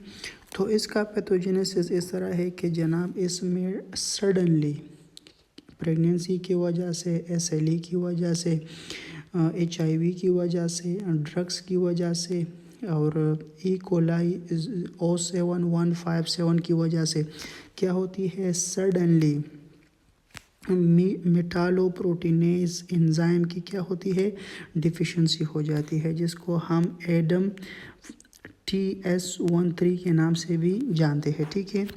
तो इसका पैथोजेनेसिस इस तरह है कि जनाब इसमें सडनली प्रेगनेंसी की वजह से, SLE की वजह से, HIV की वजह से, ड्रग्स की वजह से और इकोलाई O7157 की वजह से क्या होती है, सडनली मेटालोप्रोटीनेज एंजाइम की क्या होती है, डिफिशिएंसी हो जाती है, जिसको हम एडम TS13 के नाम से भी जानते हैं। ठीक है,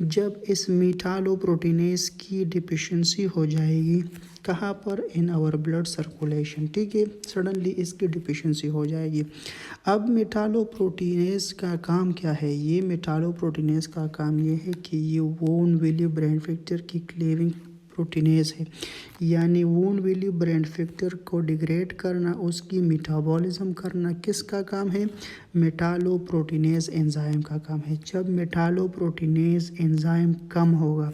जब इस मेटालोप्रोटीनेज की डिफिशिएंसी हो जाएगी, कहाँ पर, इन आवर ब्लड सर्कुलेशन। ठीक है, सडनली इसकी डिफिशिएंसी हो जाएगी। अब मेटालोप्रोटीनेज का काम क्या है, ये मेटालोप्रोटीनेज का काम ये है कि ये वोन विली ब्रेन फैक्टर की क्लीविंग प्रोटीनेज है, यानी वोन विली ब्रेन फैक्टर को डिग्रेड करना, उसकी मेटाबॉलिज्म करना किसका काम है, मेटालोप्रोटीनेज एंजाइम का काम है। जब मेटालोप्रोटीनेज एंजाइम कम होगा,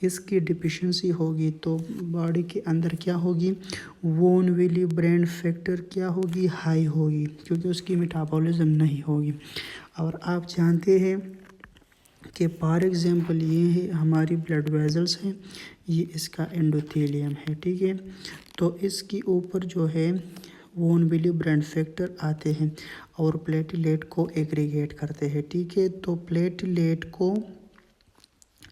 इसकी डिफिशिएंसी होगी, तो बॉडी के अंदर क्या होगी, वोन विली ब्रेन फैक्टर क्या होगी, हाई होगी, क्योंकि उसकी मेटाबॉलिज्म नहीं होगी। और आप जानते हैं कि फॉर एग्ज़ाम्पल ये है हमारी ब्लड वेजल्स हैं, ये इसका एंडोथेलियम है। ठीक है, तो इसके ऊपर जो है वोन विली ब्रेन फैक्टर आते हैं और प्लेटलेट को एग्रीगेट करते हैं। ठीक है, तो प्लेटलेट को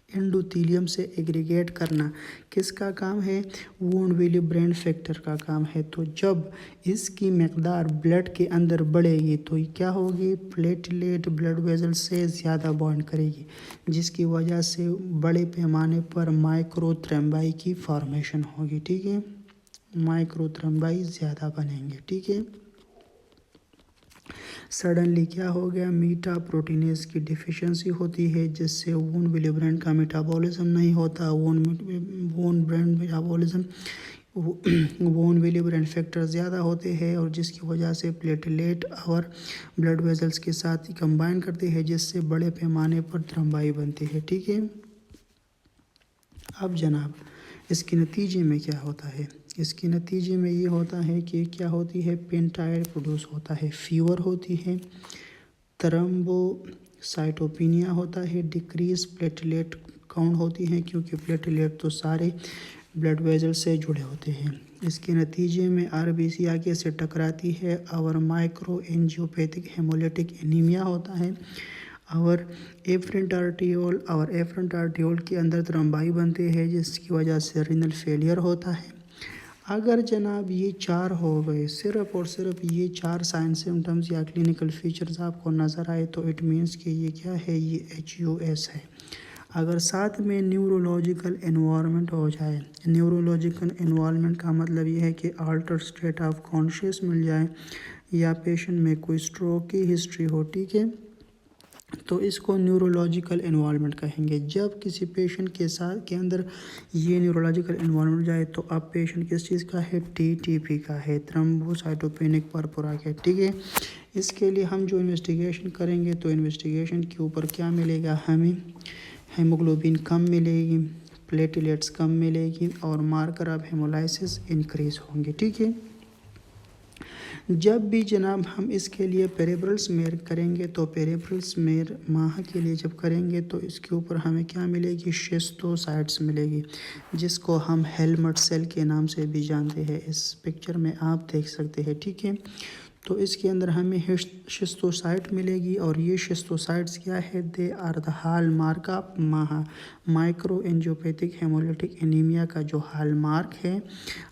एंडोथेलियम से एग्रीगेट करना किसका काम है, वोन विली ब्रेन फैक्टर का काम है। तो जब इसकी मकदार ब्लड के अंदर बढ़ेगी तो क्या होगी, प्लेटलेट ब्लड वेजल से ज़्यादा बॉन्ड करेगी, जिसकी वजह से बड़े पैमाने पर माइक्रोथ्रोम्बाई की फॉर्मेशन होगी। ठीक है, माइक्रोथ्रोम्बाई ज़्यादा बनेंगे। ठीक है, सडनली क्या हो गया, मीटा प्रोटीनेज की डिफिशिएंसी होती है, जिससे वोन विली ब्रेन का मेटाबॉलिज्म नहीं होता, वोन ब्रेन मेटाबॉलिज्म वोन विली ब्रेन फैक्टर ज़्यादा होते हैं, और जिसकी वजह से प्लेटलेट और ब्लड वेजल्स के साथ कंबाइन करते हैं, जिससे बड़े पैमाने पर थ्रोम्बाई बनती है। ठीक है, अब जनाब इसके नतीजे में क्या होता है, इसके नतीजे में ये होता है कि क्या होती है, पेंटाइड प्रोड्यूस होता है, फीवर होती है, थ्रोम्बोसाइटोपिनिया होता है, डिक्रीज प्लेटलेट काउंट होती हैं, क्योंकि प्लेटलेट तो सारे ब्लड वेजल से जुड़े होते हैं। इसके नतीजे में RBC आगे से टकराती है और माइक्रो एंजियोपैथिक हेमोलिटिक एनीमिया होता है, और एफरेंट आर्टियोल के अंदर थ्रोम्बाई बनते हैं, जिसकी वजह से रीनल फेलियर होता है। अगर जनाब ये चार हो गए, सिर्फ और सिर्फ ये चार साइन सिम्टम्स या क्लिनिकल फीचर्स आपको नज़र आए, तो इट मीन्स कि ये क्या है, ये HUS है। अगर साथ में न्यूरोलॉजिकल इन्वायरमेंट हो जाए, न्यूरोलॉजिकल इन्वायरमेंट का मतलब ये है कि अल्टर स्टेट ऑफ कॉन्शियस मिल जाए, या पेशेंट में कोई स्ट्रोक की हिस्ट्री हो। ठीक है, तो इसको न्यूरोलॉजिकल इन्वॉल्वमेंट कहेंगे। जब किसी पेशेंट के साथ के अंदर ये न्यूरोलॉजिकल इन्वॉल्वमेंट जाए, तो अब पेशेंट किस चीज़ का है, TTP का है, थ्रोम्बोसाइटोपेनिक परपुरा का। ठीक है, इसके लिए हम जो इन्वेस्टिगेशन करेंगे, तो इन्वेस्टिगेशन के ऊपर क्या मिलेगा, हमें हेमोग्लोबिन कम मिलेगी, प्लेटलेट्स कम मिलेगी, और मार्कर ऑफ हेमोलाइसिस इंक्रीज होंगे। ठीक है, जब भी जनाब हम इसके लिए पेरिफेरल स्मेयर करेंगे, तो पेरिफेरल स्मेयर माह के लिए जब करेंगे, तो इसके ऊपर हमें क्या मिलेगी, शिस्टोसाइट्स मिलेगी, जिसको हम हेलमट सेल के नाम से भी जानते हैं। इस पिक्चर में आप देख सकते हैं। ठीक है, तो इसके अंदर हमें शिस्तोसाइट मिलेगी और ये शिस्तोसाइट्स क्या है, they are the hallmark of microangiopathic haemolytic anaemia का जो हॉल मार्क है।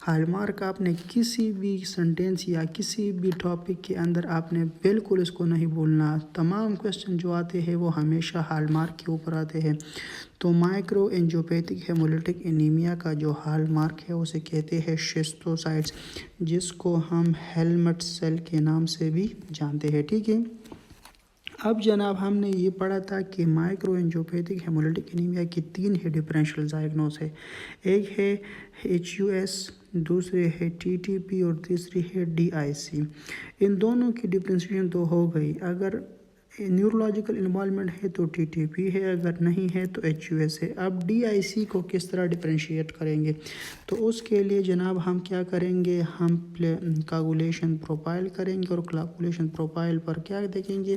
हॉल मार्क आपने किसी भी सेंटेंस या किसी भी टॉपिक के अंदर आपने बिल्कुल इसको नहीं भूलना। तमाम क्वेश्चन जो आते हैं वो हमेशा हॉल मार्क के ऊपर आते हैं। तो माइक्रो एंजियोपैथिक हेमोलिटिक एनीमिया का जो हॉल मार्क है उसे कहते हैं शिस्तोसाइट्स, जिसको हम हेलमेट सेल के नाम से भी जानते हैं। ठीक है, अब जनाब हमने ये पढ़ा था कि माइक्रो एंजियोपैथिक हेमोलिटिक एनीमिया की 3 ही डिफरेंशियल डायग्नोस है। एक है HUS, दूसरे है TTP और तीसरी है DIC। इन दोनों की डिफ्रेंशिएशन तो हो गई। अगर न्यूरोलॉजिकल इन्वॉल्वमेंट है तो TTP है, अगर नहीं है तो HUS है। अब DIC को किस तरह डिफरेंशिएट करेंगे, तो उसके लिए जनाब हम क्या करेंगे, हम कोगुलेशन प्रोफाइल करेंगे और कोगुलेशन प्रोफाइल पर क्या देखेंगे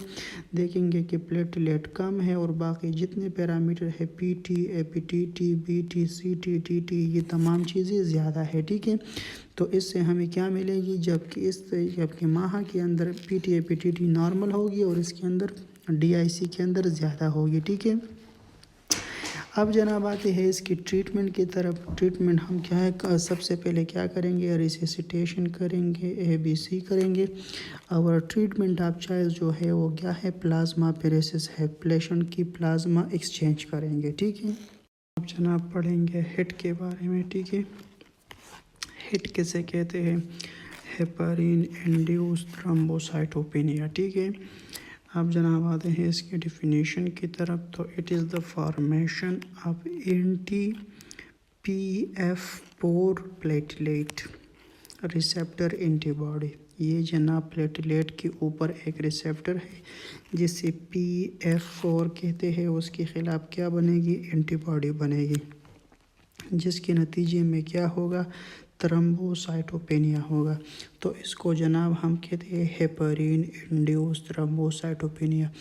कि प्लेटलेट कम है और बाकी जितने पैरामीटर है PT, APTT, BT, CT, TT ये तमाम चीज़ें ज़्यादा है। ठीक है, तो इससे हमें क्या मिलेगी, जबकि माह के अंदर PT, APTT नॉर्मल होगी और इसके अंदर DIC के अंदर ज़्यादा होगी। ठीक है, अब जनाब आते हैं इसकी ट्रीटमेंट की तरफ। ट्रीटमेंट हम क्या है, सबसे पहले क्या करेंगे, रिससिटेशन करेंगे, ABC करेंगे। और ट्रीटमेंट आप चाहे जो है वो क्या है, प्लाज्मा पेरेसिस है, पेशेंट की प्लाज्मा एक्सचेंज करेंगे। ठीक है, अब जनाब पढ़ेंगे हिट के बारे में। ठीक है, हिट किसे कहते हैं, हेपारिन इंड्यूस्ड थ्रोम्बोसाइटोपेनिया। ठीक है, अब जनाब आते हैं इसकी डिफिनीशन की तरफ। तो it is the formation of anti-PF4 platelet receptor antibody. ये जनाब प्लेटलेट के ऊपर एक रिसेप्टर है जिसे PF4 कहते हैं, उसके ख़िलाफ़ क्या बनेगी, एंटीबॉडी बनेगी, जिसके नतीजे में क्या होगा, थ्रोम्बोसाइटोपेनिया होगा। तो इसको जनाब हम कहते हैं हेपारिन इंड्यूस्ड थ्रोम्बोसाइटोपेनिया।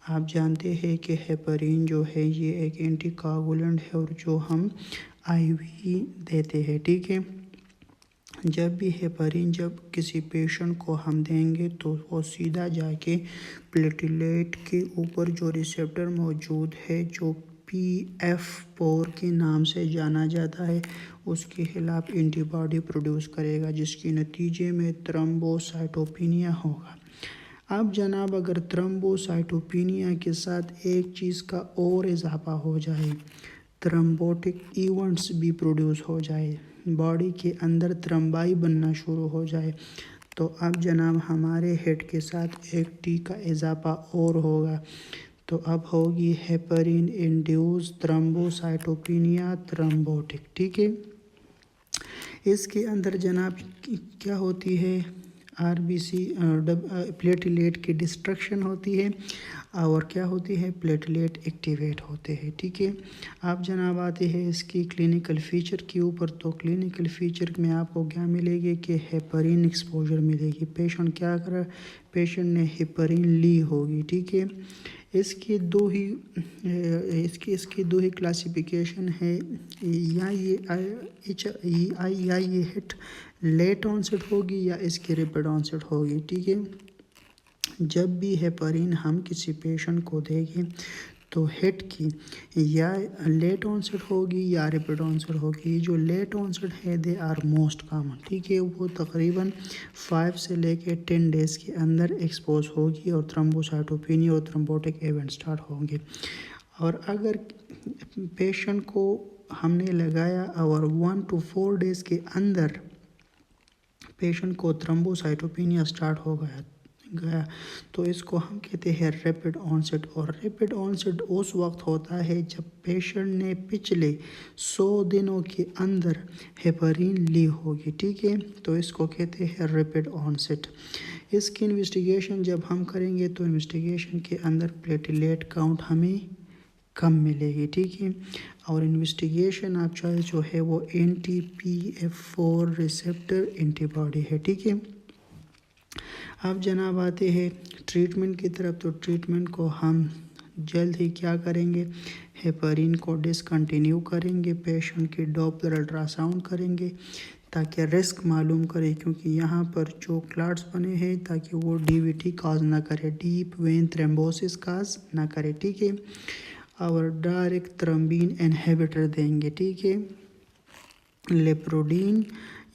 आप जानते हैं कि हेपारिन जो है ये एक एंटीकोगुलेंट है और जो हम IV देते हैं। ठीक है, जब भी हेपारिन जब किसी पेशेंट को हम देंगे तो वो सीधा जाके प्लेटलेट के ऊपर जो रिसेप्टर मौजूद है, जो PF4 के नाम से जाना जाता है, उसके खिलाफ एंटीबॉडी प्रोड्यूस करेगा, जिसके नतीजे में थ्रोम्बोसाइटोपेनिया होगा। अब जनाब अगर थ्रोम्बोसाइटोपेनिया के साथ एक चीज़ का और इजाफा हो जाए, थ्रोम्बोटिक इवेंट्स भी प्रोड्यूस हो जाए, बॉडी के अंदर थ्रम्बाई बनना शुरू हो जाए, तो अब जनाब हमारे हेड के साथ एक T का इजाफा और होगा। तो अब होगी हेपारिन इंड्यूस्ड थ्रोम्बोसाइटोपेनिया थ्रोम्बोटिक। ठीक है, इसके अंदर जनाब क्या होती है, RBC प्लेटलेट की डिस्ट्रक्शन होती है और क्या होती है, प्लेटलेट एक्टिवेट होते हैं। ठीक है, आप जनाब आते हैं इसकी क्लिनिकल फ़ीचर के ऊपर। तो क्लिनिकल फ़ीचर में आपको क्या मिलेगी कि हेपारिन एक्सपोजर मिलेगी। पेशेंट क्या कर रहा है, पेशेंट ने हेपारिन ली होगी। ठीक है, इसकी दो ही क्लासिफिकेशन है, या ये हिट लेट ऑनसेट होगी या इसकी रैपिड ऑनसेट होगी। ठीक है, जब भी हेपारिन हम किसी पेशेंट को देंगे तो हिट की या लेट ऑनसेट होगी या रैपिड ऑनसेट होगी। जो लेट ऑनसेट है दे आर मोस्ट कॉमन। ठीक है, वो तकरीबन 5 से लेके 10 डेज़ के अंदर एक्सपोज होगी और थ्रोम्बोसाइटोपेनिया और थ्रोम्बोटिक इवेंट स्टार्ट होंगे। और अगर पेशेंट को हमने लगाया और 1 to 4 डेज़ के अंदर पेशेंट को थ्रोम्बोसाइटोपेनिया स्टार्ट हो गया तो इसको हम कहते हैं रैपिड ऑनसेट। और रैपिड ऑनसेट उस वक्त होता है जब पेशेंट ने पिछले 100 दिनों के अंदर हेपारिन ली होगी। ठीक है, तो इसको कहते हैं रैपिड ऑनसेट। इसकी इन्वेस्टिगेशन जब हम करेंगे तो इन्वेस्टिगेशन के अंदर प्लेटलेट काउंट हमें कम मिलेगी। ठीक है, और इन्वेस्टिगेशन आप चाहे जो है वो anti-PF4 रिसेप्टर एंटीबॉडी है। ठीक है, अब जनाब आते हैं ट्रीटमेंट की तरफ। तो ट्रीटमेंट को हम जल्द ही क्या करेंगे, हेपारिन को डिसकंटिन्यू करेंगे, पेशेंट की डॉपलर अल्ट्रासाउंड करेंगे, ताकि रिस्क मालूम करे, क्योंकि यहाँ पर जो क्लॉट्स बने हैं ताकि वो डीवीटी काज ना करे, डीप वेन थ्रोम्बोसिस काज ना करे, ठीक है। और डायरेक्ट थ्रोम्बिन इनहिबिटर देंगे, ठीक है। लेप्रोडीन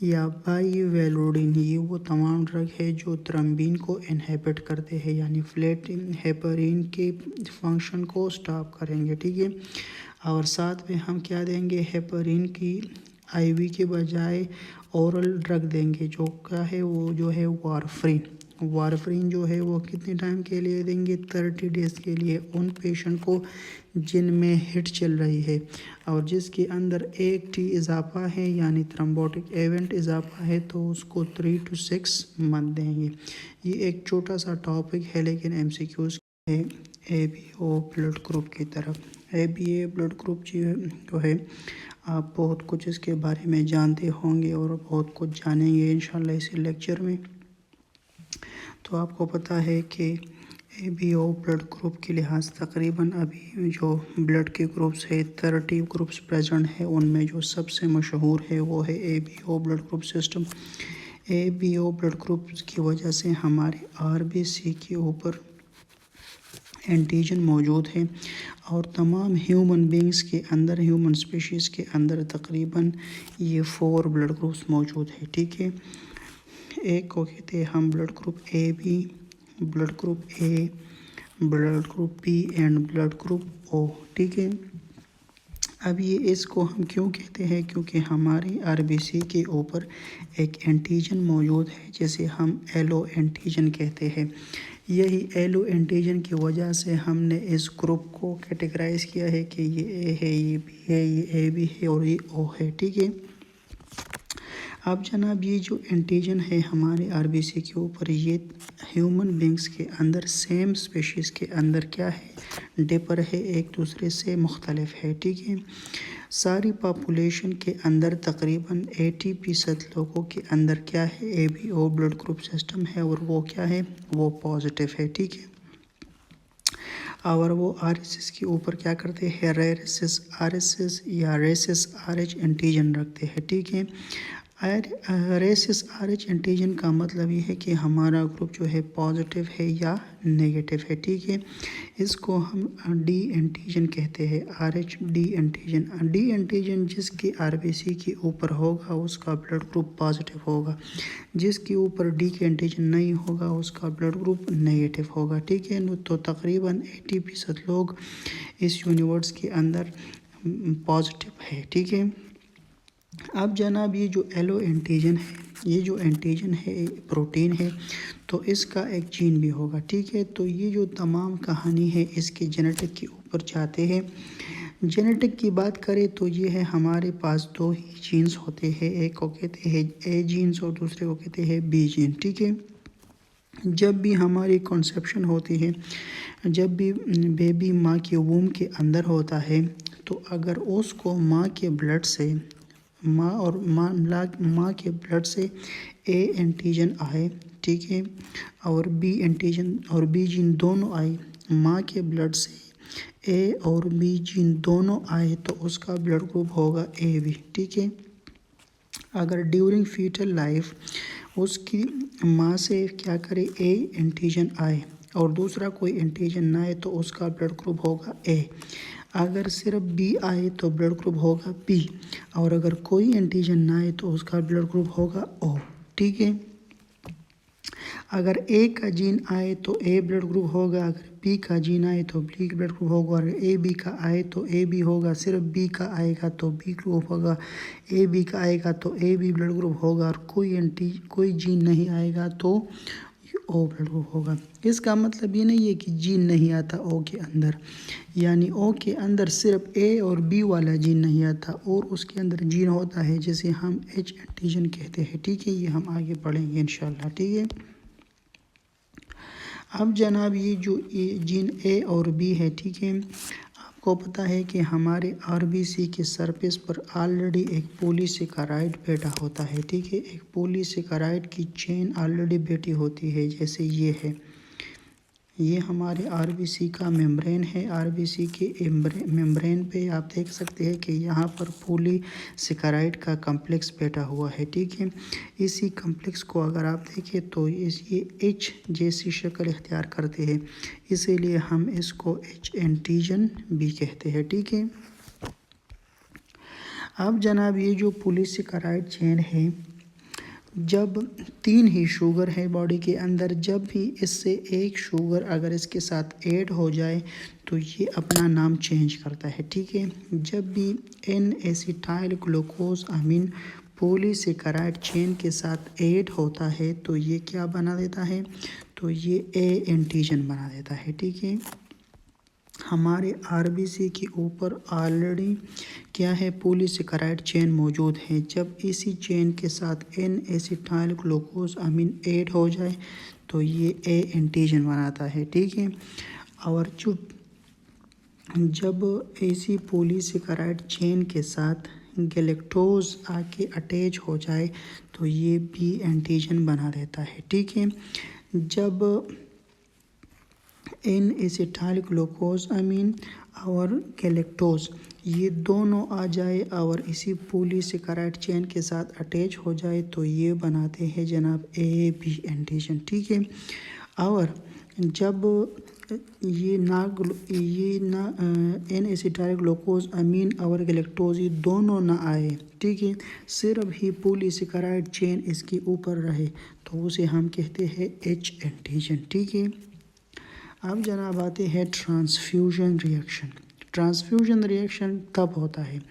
या बाइवेलोडीन, ये वो तमाम ड्रग है जो थ्रोम्बिन को इनहिबिट करते हैं, यानी फ्लैट हेपरिन के फंक्शन को स्टॉप करेंगे, ठीक है। और साथ में हम क्या देंगे, हेपरिन की आईवी के बजाय ओरल ड्रग देंगे, जो क्या है वो जो है वारफरीन। वारफरीन जो है वो कितने टाइम के लिए देंगे, 30 डेज़ के लिए उन पेशेंट को जिनमें हिट चल रही है और जिसके अंदर एक टी इजाफा है यानी थ्रोम्बोटिक इवेंट इजाफा है, तो उसको 3 to 6 मंथ देंगे। ये एक छोटा सा टॉपिक है लेकिन एमसीक्यूज है एबीओ ब्लड ग्रुप की तरफ। एबीए ब्लड ग्रुप जो है आप बहुत कुछ इसके बारे में जानते होंगे और बहुत कुछ जानेंगे इंशाल्लाह इसी लेक्चर में। तो आपको पता है कि एबीओ ब्लड ग्रुप के लिहाज तकरीबन अभी जो ब्लड के ग्रुप्स है 30 ग्रुप्स प्रेजेंट है, उनमें जो सबसे मशहूर है वो है ABO blood group system. ABO blood group की वजह से हमारे आरबीसी के ऊपर एंटीजन मौजूद है और तमाम ह्यूमन बींग्स के अंदर, ह्यूमन स्पीशीज़ के अंदर तकरीबन ये 4 ब्लड ग्रुप्स मौजूद है, ठीक है। एक को कहते हैं हम blood group A B, blood group A, blood group B and blood group O, ठीक है। अब ये इसको हम क्यों कहते हैं, क्योंकि हमारी आरबीसी के ऊपर एक एंटीजन मौजूद है जिसे हम एलो एंटीजन कहते हैं। यही एलो एंटीजन की वजह से हमने इस ग्रुप को कैटेगराइज किया है कि ये ए है, ये बी है, ये ए बी है और ये ओ है, ठीक है। अब जनाब ये जो एंटीजन है हमारे आरबीसी के ऊपर, ये ह्यूमन बींग्स के अंदर सेम स्पेशीज़ के अंदर क्या है, डिपर है, एक दूसरे से मुख्तलिफ है, ठीक है। सारी पॉपुलेशन के अंदर तकरीबन 80% लोगों के अंदर क्या है, एबीओ ब्लड ग्रुप सिस्टम है और वो क्या है, वो पॉजिटिव है, ठीक है। और वो आरएसएस के ऊपर क्या करते हैं, रेसिस आरएसएस या रेसिस आरएच एंटीजन रखते हैं, ठीक है। रेसिस आरएच एंटीजन का मतलब ये है कि हमारा ग्रुप जो है पॉजिटिव है या नेगेटिव है, ठीक है। इसको हम डी एंटीजन कहते हैं, RH D antigen. D antigen जिसके आरबीसी के ऊपर होगा उसका ब्लड ग्रुप पॉजिटिव होगा, जिसके ऊपर डी के एंटीजन नहीं होगा उसका ब्लड ग्रुप नेगेटिव होगा, ठीक है। तो तकरीबन 80% लोग इस यूनिवर्स के अंदर पॉजिटिव है, ठीक है। अब जनाब ये जो एलो एंटीजन है, ये जो एंटीजन है प्रोटीन है, तो इसका एक जीन भी होगा, ठीक है। तो ये जो तमाम कहानी है इसके जेनेटिक के ऊपर जाते हैं। जेनेटिक की बात करें तो ये है हमारे पास 2 ही जीन्स होते हैं, एक को कहते हैं ए जीन्स और दूसरे को कहते हैं बी जीन, ठीक है। जब भी हमारी कॉन्सेप्शन होती है, जब भी बेबी माँ के वूम के अंदर होता है, तो अगर उसको माँ के ब्लड से माँ के ब्लड से ए एंटीजन आए, ठीक है, और बी एंटीजन और बी जीन दोनों आए, माँ के ब्लड से ए और बी जीन दोनों आए, तो उसका ब्लड ग्रुप होगा ए बी, ठीक है। अगर ड्यूरिंग फीटल लाइफ उसकी माँ से क्या करे, ए एंटीजन आए और दूसरा कोई एंटीजन ना आए, तो उसका ब्लड ग्रुप होगा ए। अगर सिर्फ बी आए तो ब्लड ग्रुप होगा बी, और अगर कोई एंटीजन ना आए तो उसका ब्लड ग्रुप होगा ओ, ठीक है। अगर ए का जीन आए तो ए ब्लड ग्रुप होगा, अगर बी का जीन आए तो बी ब्लड ग्रुप होगा, अगर ए बी का आए तो ए बी होगा, सिर्फ बी का आएगा तो बी ग्रुप होगा, ए बी का आएगा तो ए बी ब्लड ग्रुप होगा, और कोई जीन नहीं आएगा तो ओ ब्लड ग्रुप होगा। इसका मतलब ये नहीं है कि जीन नहीं आता ओ के अंदर, यानी ओ के अंदर सिर्फ ए और बी वाला जीन नहीं आता और उसके अंदर जीन होता है जिसे हम एच एंटीजन कहते हैं, ठीक है। ये हम आगे पढ़ेंगे इंशाल्लाह, ठीक है। अब जनाब ये जो जीन ए और बी है, ठीक है, आपको पता है कि हमारे आरबीसी के सरफेस पर ऑलरेडी एक पॉलीसेकेराइड बैठा होता है, ठीक है। एक पॉलीसेकेराइड की चेन ऑलरेडी बैठी होती है, जैसे ये है, ये हमारे आरबीसी का मेम्ब्रेन है। आरबीसी के मेम्ब्रेन पे आप देख सकते हैं कि यहाँ पर पॉलीसेकेराइड का कम्प्लेक्स बैठा हुआ है, ठीक है। इसी कम्प्लेक्स को अगर आप देखें तो ये एच जैसी शक्ल इख्तियार करते हैं, इसीलिए हम इसको एच एंटीजन भी कहते हैं, ठीक है। अब जनाब ये जो पॉलीसेकेराइड चेन है, जब 3 ही शुगर है बॉडी के अंदर, जब भी इससे एक शुगर अगर इसके साथ ऐड हो जाए तो ये अपना नाम चेंज करता है, ठीक है। जब भी एन एसिटाइल ग्लूकोज अमीन पॉलीसेकेराइड चेन के साथ ऐड होता है तो ये क्या बना देता है, तो ये ए एंटीजन बना देता है, ठीक है। हमारे आरबीसी के ऊपर ऑलरेडी क्या है, पॉलीसेकेराइड चेन मौजूद है। जब इसी चेन के साथ एन एसिटाइल ग्लूकोज अमीन ऐड हो जाए तो ये ए एंटीजन बनाता है, ठीक है। और जब इसी पॉलीसेकेराइड चेन के साथ गैलेक्टोज आके अटैच हो जाए तो ये बी एंटीजन बना देता है, ठीक है। जब एन एसिटाइल ग्लूकोज अमीन और गैलेक्टोज ये दोनों आ जाए और इसी पॉलीसेकेराइड चेन के साथ अटैच हो जाए तो ये बनाते हैं जनाब ए बी एंटीजन, ठीक है। और जब ये ना एन एसिटाइल ग्लूकोज अमीन और गैलेक्टोज ये दोनों ना आए, ठीक है, सिर्फ ही पॉलीसेकेराइड चेन इसके ऊपर रहे तो उसे हम कहते हैं एच एंटीजन, ठीक है। अब जनाब आते हैं ट्रांसफ्यूजन रिएक्शन। ट्रांसफ्यूजन रिएक्शन कब होता है,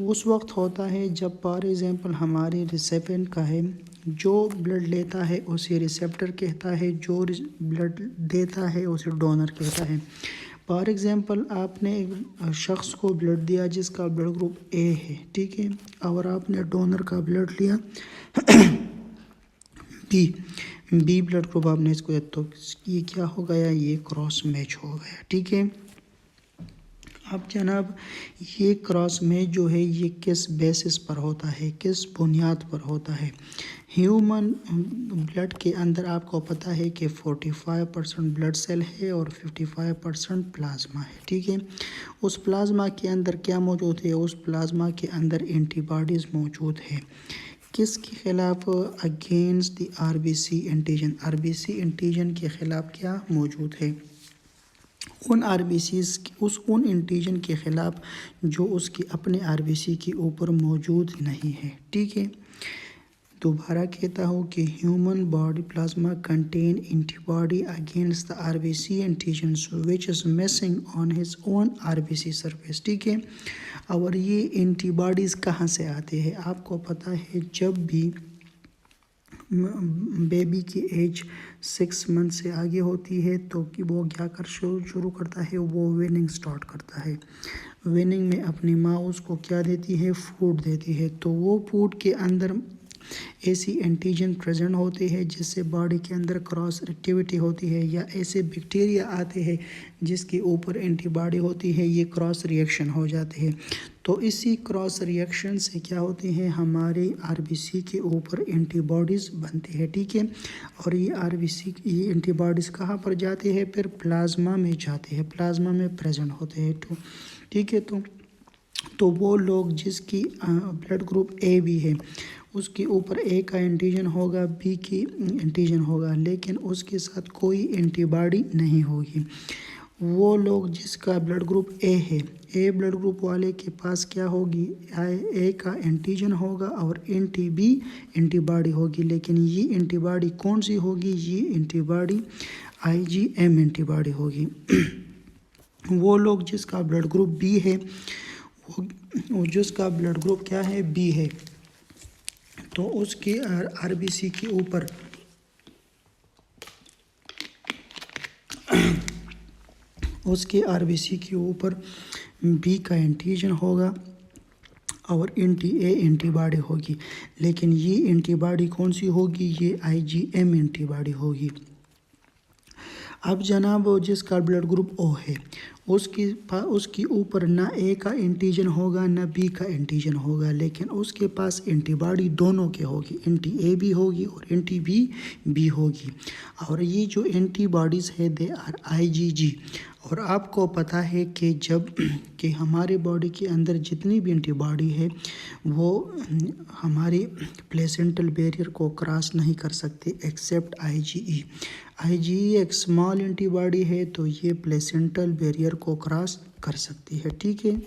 उस वक्त होता है जब फॉर एग्ज़ाम्पल हमारे रिसिपेंट का है, जो ब्लड लेता है उसे रिसेप्टर कहता है, जो ब्लड देता है उसे डोनर कहता है। फॉर एग्ज़ाम्पल आपने एक शख्स को ब्लड दिया जिसका ब्लड ग्रुप ए है, ठीक है, और आपने डोनर का ब्लड लिया बी ब्लड ग्रुप आपने इसको दिया, तो ये क्या हो गया, ये क्रॉस मैच हो गया, ठीक है। अब जनाब ये क्रॉस मैच जो है ये किस बेसिस पर होता है, किस बुनियाद पर होता है। ह्यूमन ब्लड के अंदर आपको पता है कि 45% ब्लड सेल है और 55% प्लाज्मा है, ठीक है। उस प्लाज्मा के अंदर क्या मौजूद है, उस प्लाज्मा के अंदर एंटीबॉडीज़ मौजूद है, किसके खिलाफ, against the RBC antigen. RBC antigen के ख़िलाफ़ क्या मौजूद है, उन आरबीसीज उन एंटीजन के ख़िलाफ़ जो उसके अपने आरबीसी के ऊपर मौजूद नहीं है, ठीक है। दोबारा कहता हूँ कि human body plasma contain antibody against the RBC antigen which is missing on his own RBC surface, ठीक है। और ये एंटीबॉडीज़ कहाँ से आते हैं, आपको पता है जब भी बेबी की एज 6 मंथ से आगे होती है तो कि वो क्या कर शुरू करता है, वो वीनिंग स्टार्ट करता है। वीनिंग में अपनी माँ उसको क्या देती है, फूड देती है, तो वो फूड के अंदर ऐसी एंटीजन प्रेजेंट होते हैं जिससे बॉडी के अंदर क्रॉस रिएक्टिविटी होती है, या ऐसे बैक्टीरिया आते हैं जिसके ऊपर एंटीबॉडी होती है, ये क्रॉस रिएक्शन हो जाते हैं। तो इसी क्रॉस रिएक्शन से क्या होते हैं, हमारे आरबीसी के ऊपर एंटीबॉडीज़ बनते हैं, ठीक है। और ये आरबीसी ये एंटीबॉडीज़ कहाँ पर जाते हैं, फिर प्लाज्मा में जाते हैं, प्लाज्मा में प्रेजेंट होते हैं, तो ठीक है। तो वो लोग जिसकी ब्लड ग्रुप ए बी है उसके ऊपर ए का एंटीजन होगा, बी की एंटीजन होगा, लेकिन उसके साथ कोई एंटीबॉडी नहीं होगी। वो लोग जिसका ब्लड ग्रुप ए है, ए ब्लड ग्रुप वाले के पास क्या होगी, ए का एंटीजन होगा और बी एंटीबॉडी होगी, लेकिन ये एंटीबॉडी कौन सी होगी, ये एंटीबॉडी IgM एंटीबॉडी होगी। वो लोग जिसका ब्लड ग्रुप बी है, वो जिसका ब्लड ग्रुप क्या है, बी है, तो उसके आरबीसी के ऊपर बी का एंटीजन होगा और एंटीबॉडी होगी, लेकिन ये एंटीबॉडी कौन सी होगी, ये IgM एंटीबॉडी होगी। अब जनाब वो जिसका ब्लड ग्रुप ओ है उसकी ऊपर ना ए का एंटीजन होगा ना बी का एंटीजन होगा, लेकिन उसके पास एंटीबॉडी दोनों के होगी, एंटी ए भी होगी और एंटी बी भी होगी। और ये जो एंटीबॉडीज़ है दे आर आईजीजी। और आपको पता है कि जब कि हमारे बॉडी के अंदर जितनी भी एंटीबॉडी है वो हमारी प्लेसेंटल बैरियर को क्रॉस नहीं कर सकती एक्सेप्ट आईजीई। आईजीई एक स्मॉल एंटीबॉडी है तो ये प्लेसेंटल बैरियर को क्रॉस कर सकती है, ठीक है।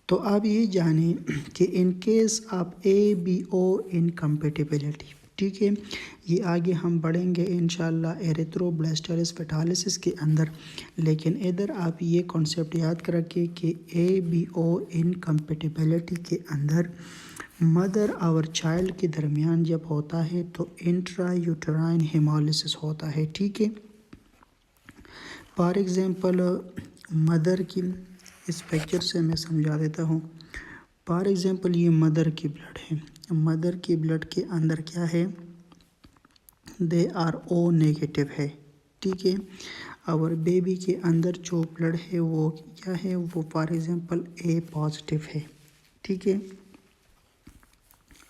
तो आप ये जानें कि in case of ABO incompatibility, ठीक है, ये आगे हम बढ़ेंगे इंशाल्लाह एरिथ्रोब्लास्टोसिस फेटालिसिस के अंदर, लेकिन इधर आप ये कॉन्सेप्ट याद कर रखिए कि ABO इनकम्पेटिबिलिटी के अंदर मदर और चाइल्ड के दरमियान जब होता है तो इंट्रा यूटेराइन हेमोलिसिस होता है, ठीक है। फॉर एग्ज़ाम्पल मदर की, इस पिक्चर से मैं समझा देता हूँ। फॉर एग्ज़ाम्पल ये मदर की ब्लड है, मदर की ब्लड के अंदर क्या है, दे आर ओ नेगेटिव है, ठीक है। और बेबी के अंदर जो ब्लड है वो क्या है, वो फॉर एग्ज़ाम्पल A पॉजिटिव है, ठीक है।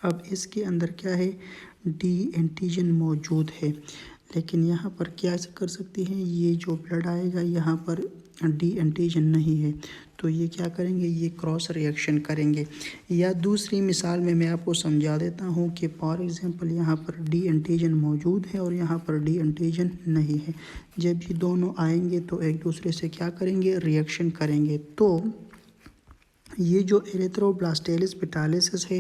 अब इसके अंदर क्या है, डी एंटीजन मौजूद है, लेकिन यहाँ पर क्या कर सकती हैं, ये जो ब्लड आएगा यहाँ पर डी एंटीजन नहीं है, तो ये क्या करेंगे, ये क्रॉस रिएक्शन करेंगे। या दूसरी मिसाल में मैं आपको समझा देता हूँ कि फॉर एग्ज़ाम्पल यहाँ पर डी एंटीजन मौजूद है और यहाँ पर डी एंटीजन नहीं है। जब ये दोनों आएंगे तो एक दूसरे से क्या करेंगे, रिएक्शन करेंगे। तो ये जो एरिथ्रोब्लास्टोसिस फेटालिसिस है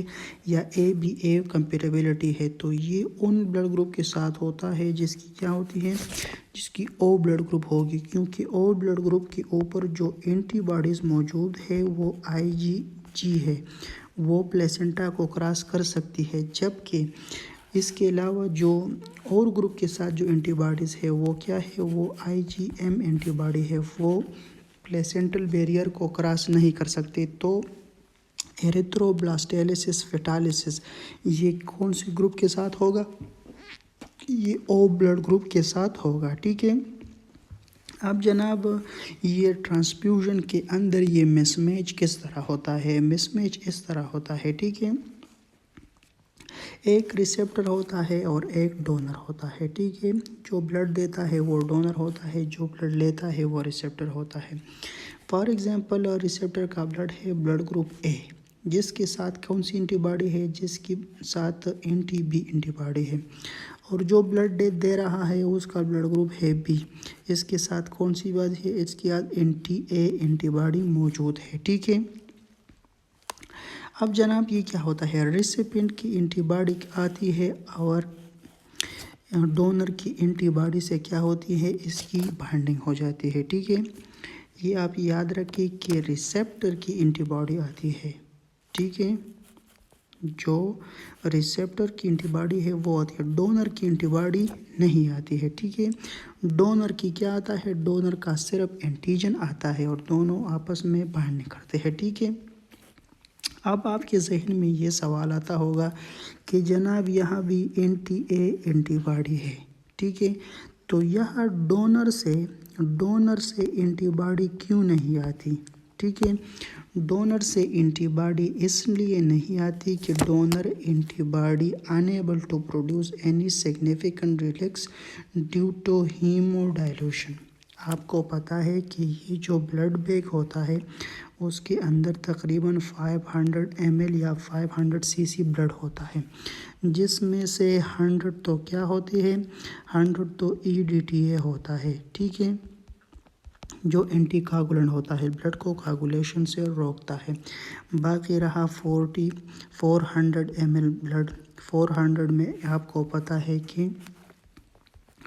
या ABA कंपेटिबिलिटी है, तो ये उन ब्लड ग्रुप के साथ होता है जिसकी क्या होती है, जिसकी O ब्लड ग्रुप होगी, क्योंकि O ब्लड ग्रुप के ऊपर जो एंटीबॉडीज़ मौजूद है वो IgG है, वो प्लेसेंटा को क्रॉस कर सकती है। जबकि इसके अलावा जो और ग्रुप के साथ जो एंटीबॉडीज़ है वो क्या है, वो IgM एंटीबॉडी है, वो प्लेसेंटल बैरियर को क्रॉस नहीं कर सकते। तो एरिथ्रोब्लास्टोसिस फेटालिसिस ये कौन से ग्रुप के साथ होगा, ये O ब्लड ग्रुप के साथ होगा, ठीक है। अब जनाब ये ट्रांसफ्यूजन के अंदर ये मिसमैच किस तरह होता है, मिसमैच इस तरह होता है, ठीक है। एक रिसेप्टर होता है और एक डोनर होता है, ठीक है। जो ब्लड देता है वो डोनर होता है, जो ब्लड लेता है वो रिसेप्टर होता है। फॉर एग्ज़ाम्पल रिसेप्टर का ब्लड है ब्लड ग्रुप A, जिसके साथ कौन सी एंटीबॉडी है, जिसके साथ एंटी B एंटीबॉडी है। और जो ब्लड दे रहा है उसका ब्लड ग्रुप है B, इसके साथ कौन सी बात है, इसके साथ एंटी A एंटीबॉडी मौजूद है, ठीक है। अब जनाब ये क्या होता है, रिसिपिएंट की एंटीबॉडी आती है और डोनर की एंटीबॉडी से क्या होती है, इसकी बाइंडिंग हो जाती है, ठीक है। ये आप याद रखिए कि रिसेप्टर की एंटीबॉडी आती है, ठीक है। जो रिसेप्टर की एंटीबॉडी है वो आती है, डोनर की एंटीबॉडी नहीं आती है, ठीक है। डोनर की क्या आता है, डोनर का सिर्फ एंटीजन आता है और दोनों आपस में बाइंडिंग करते हैं, ठीक है। अब आपके जहन में ये सवाल आता होगा कि जनाब यहाँ भी एंटी A एंटीबॉडी है, ठीक है, तो यह डोनर से एंटीबॉडी क्यों नहीं आती, ठीक है। डोनर से एंटीबॉडी इसलिए नहीं आती कि donor antibody unable to produce any significant relax due to haemodilution. आपको पता है कि ये जो ब्लड बैग होता है उसके अंदर तकरीबन 500 ml या 500 cc ब्लड होता है, जिसमें से 100 तो क्या होती है, 100 तो EDTA होता है, ठीक है, जो एंटी कागुलेंट होता है, ब्लड को कागुलेशन से रोकता है। बाकी रहा 400 ml ब्लड, 400 में आपको पता है कि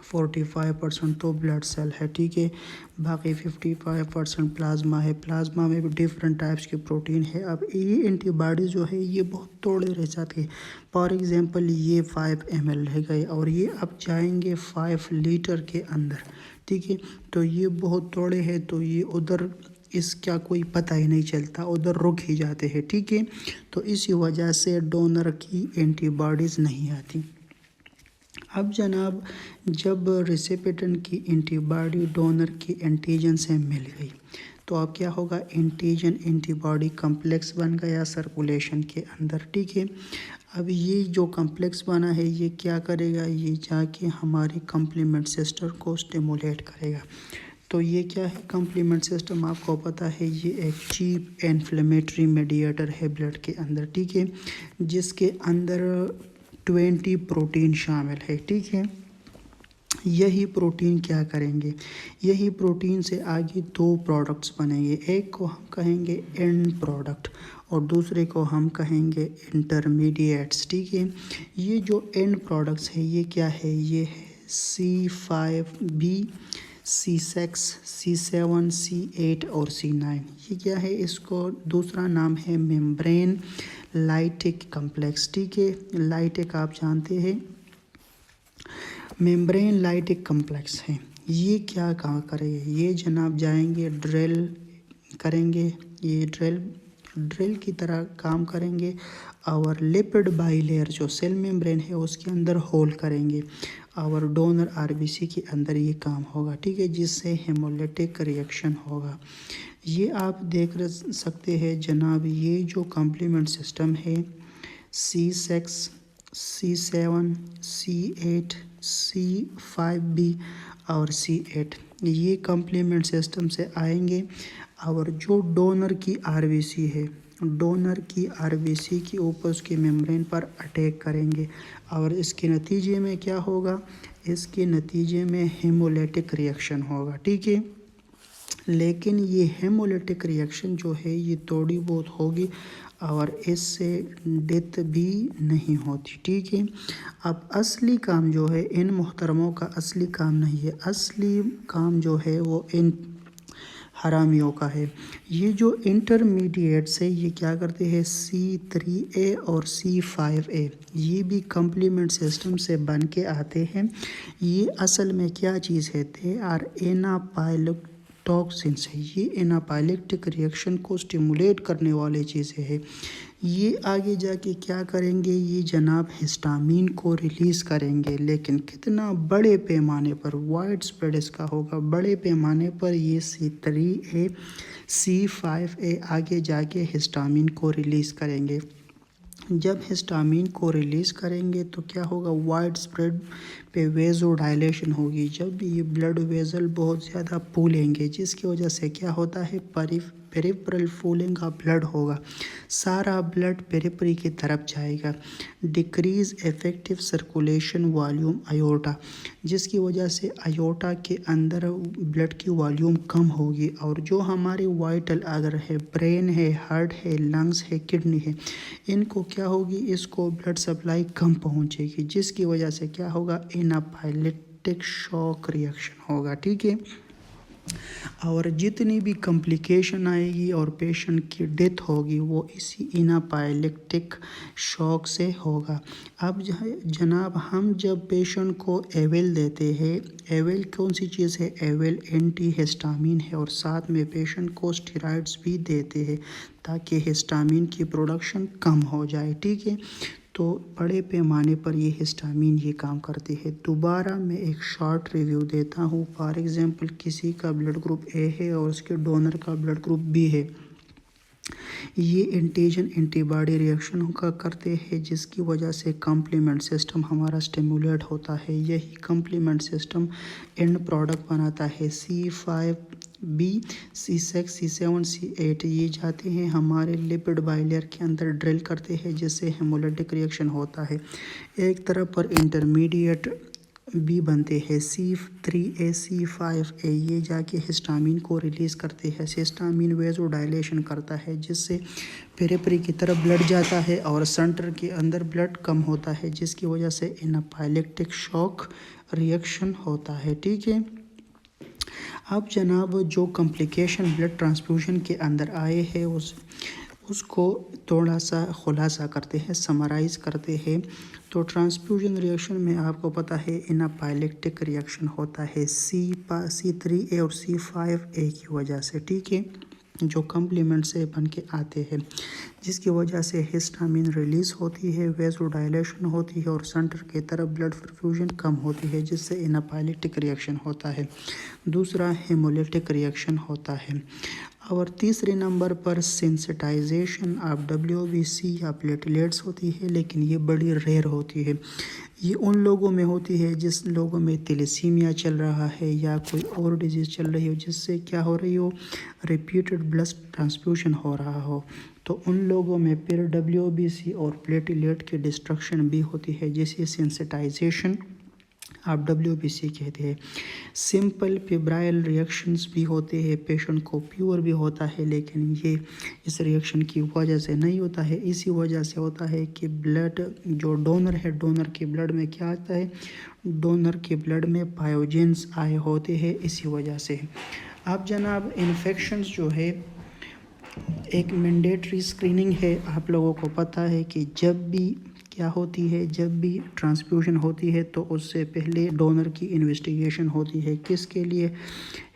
45% तो ब्लड सेल है, ठीक है, बाकी 55% प्लाज्मा है। प्लाज्मा में भी डिफरेंट टाइप्स के प्रोटीन है। अब ये एंटीबॉडी जो है ये बहुत थोड़े रह जाते हैं। फॉर एग्जांपल ये 5 ml रह गए और ये अब जाएंगे 5 लीटर के अंदर, ठीक है, तो ये बहुत थोड़े हैं, तो ये उधर इसका कोई पता ही नहीं चलता, उधर रुक ही जाते हैं, ठीक है। तो इसी वजह से डोनर की एंटीबॉडीज़ नहीं आती। अब जनाब जब रेसिपिएंट की एंटीबॉडी डोनर की एंटीजन से मिल गई तो अब क्या होगा, एंटीजन एंटीबॉडी कम्प्लेक्स बन गया सर्कुलेशन के अंदर, ठीक है। अब ये जो कम्प्लेक्स बना है ये क्या करेगा, ये जाके हमारी कम्प्लीमेंट सिस्टम को स्टिमुलेट करेगा। तो ये क्या है, कम्प्लीमेंट सिस्टम आपको पता है ये एक चीप इन्फ्लेमेटरी मीडिएटर है ब्लड के अंदर, ठीक है, जिसके अंदर 20 प्रोटीन शामिल है, ठीक है। यही प्रोटीन क्या करेंगे, यही प्रोटीन से आगे दो प्रोडक्ट्स बनेंगे, एक को हम कहेंगे एंड प्रोडक्ट और दूसरे को हम कहेंगे इंटरमीडिएट्स, ठीक है। ये जो एंड प्रोडक्ट्स है ये क्या है, ये है C5b, C6, C7, C8 और C9। ये क्या है, इसको दूसरा नाम है मेम्ब्रेन लाइटिक कम्प्लेक्स, ठीक है। लाइटिक आप जानते हैं, मेम्ब्रेन लाइटिक कम्प्लेक्स है। ये क्या काम करेंगे, ये जनाब जाएंगे ड्रिल करेंगे, ये ड्रिल की तरह काम करेंगे और लिपिड बाइलेयर जो सेल मेम्ब्रेन है उसके अंदर होल करेंगे और डोनर आरबीसी के अंदर ये काम होगा, ठीक है, जिससे हेमोलिटिक रिएक्शन होगा। ये आप देख सकते हैं जनाब, ये जो कम्प्लीमेंट सिस्टम है C6, C7, C8, C5b और C8 ये कम्प्लीमेंट सिस्टम से आएंगे और जो डोनर की आरबीसी है, डोनर की आरबीसी के ऊपर उसके मेम्ब्रेन पर अटैक करेंगे और इसके नतीजे में क्या होगा, इसके नतीजे में हेमोलिटिक रिएक्शन होगा, ठीक है। लेकिन ये हेमोलिटिक रिएक्शन जो है ये थोड़ी बहुत होगी और इससे डेथ भी नहीं होती, ठीक है। अब असली काम जो है इन मोहतरमों का असली काम नहीं है, असली काम जो है वो इन हरामियों का है। ये जो इंटरमीडिएट्स है ये क्या करते हैं, C3a और C5a ये भी कम्प्लीमेंट सिस्टम से बन के आते हैं। ये असल में क्या चीज़ है, दे आर एनापाइलेटोक्सिन्स है, ये एनापाइलेक्टिक रिएक्शन को स्टिमुलेट करने वाले चीज़ें हैं। ये आगे जाके क्या करेंगे, ये जनाब हिस्टामीन को रिलीज़ करेंगे, लेकिन कितना बड़े पैमाने पर, वाइड स्प्रेड इसका होगा, बड़े पैमाने पर ये C3a C5a आगे जाके हिस्टामीन को रिलीज़ करेंगे। जब हिस्टामीन को रिलीज़ करेंगे तो क्या होगा, वाइड स्प्रेड पे वेज़ो डायलेशन होगी। जब ये ब्लड वेज़ल बहुत ज़्यादा फूलेंगे जिसकी वजह से क्या होता है, पेरिफेरल फूलिंग का ब्लड होगा, सारा ब्लड पेरिफेरी की तरफ जाएगा। Decrease effective circulation volume iota, जिसकी वजह से आयोटा के अंदर ब्लड की वॉल्यूम कम होगी और जो हमारे वाइटल अगर है, ब्रेन है, हार्ट है, लंग्स है, किडनी है, इनको क्या होगी, इसको ब्लड सप्लाई कम पहुंचेगी, जिसकी वजह से क्या होगा, एनाफाइलेक्टिक शॉक रिएक्शन होगा, ठीक है। और जितनी भी कॉम्प्लिकेशन आएगी और पेशेंट की डेथ होगी वो इसी एनाफाइलेक्टिक शॉक से होगा। अब जनाब हम जब पेशेंट को एवेल देते हैं, एवेल कौन सी चीज़ है, एवेल एंटी हिस्टामीन है और साथ में पेशेंट को स्टेरॉइड्स भी देते हैं ताकि हिस्टामीन की प्रोडक्शन कम हो जाए, ठीक है। तो बड़े पैमाने पर ये हिस्टामीन ये काम करती है। दोबारा मैं एक शॉर्ट रिव्यू देता हूँ। फॉर एग्ज़ाम्पल किसी का ब्लड ग्रुप ए है और उसके डोनर का ब्लड ग्रुप बी है, ये एंटीजन एंटीबॉडी रिएक्शन का करते हैं जिसकी वजह से कम्प्लीमेंट सिस्टम हमारा स्टिमुलेट होता है। यही कम्प्लीमेंट सिस्टम एंड प्रोडक्ट बनाता है C5b, C6, C7, C8 ये जाते हैं हमारे लिपिड बाइलेयर के अंदर, ड्रिल करते हैं जिससे हेमोलिटिक रिएक्शन होता है। एक तरफ पर इंटरमीडिएट भी बनते हैं C3a C5a, ये जाके हिस्टामीन को रिलीज़ करते हैं। हिस्टामीन वेज़ो डायलेशन करता है जिससे पेरिफेरी की तरफ ब्लड जाता है और सेंटर के अंदर ब्लड कम होता है जिसकी वजह से एनाफाइलेक्टिक शॉक रिएक्शन होता है, ठीक है। अब जनाब जो कॉम्प्लिकेशन ब्लड ट्रांसफ्यूजन के अंदर आए हैं उसको थोड़ा सा खुलासा करते हैं, समराइज़ करते हैं। तो ट्रांसफ्यूजन रिएक्शन में आपको पता है एनाफाइलेक्टिक रिएक्शन होता है C3a और C5a की वजह से, ठीक है। जो कम्प्लीमेंट से बन के आते हैं, जिसकी वजह से हिस्टामिन रिलीज़ होती है, वेसोडाइलेशन होती है और सेंटर की तरफ ब्लड परफ्यूजन कम होती है, जिससे एनाफाइलेक्टिक रिएक्शन होता है। दूसरा हेमोलिटिक रिएक्शन होता है। और तीसरे नंबर पर सेंसिटाइजेशन ऑफ WBC या प्लेटलेट्स होती है, लेकिन ये बड़ी रेयर होती है। ये उन लोगों में होती है जिस लोगों में थैलेसीमिया चल रहा है या कोई और डिजीज़ चल रही हो, जिससे क्या हो रही हो, रिपीटेड ब्लड ट्रांसफ्यूशन हो रहा हो, तो उन लोगों में फिर WBC और प्लेटलेट की डिस्ट्रक्शन भी होती है, जिसे सेंसिटाइजेशन आप WBC कहते हैं। सिंपल फिब्राइल रिएक्शंस भी होते हैं, पेशेंट को प्योर भी होता है, लेकिन ये इस रिएक्शन की वजह से नहीं होता है। इसी वजह से होता है कि ब्लड जो डोनर है, डोनर के ब्लड में क्या आता है, डोनर के ब्लड में पायोजेंस आए होते हैं, इसी वजह से। अब जनाब इन्फेक्शंस जो है एक मैंडेटरी स्क्रीनिंग है। आप लोगों को पता है कि जब भी क्या होती है, जब भी ट्रांसफ्यूजन होती है तो उससे पहले डोनर की इन्वेस्टिगेशन होती है। किसके लिए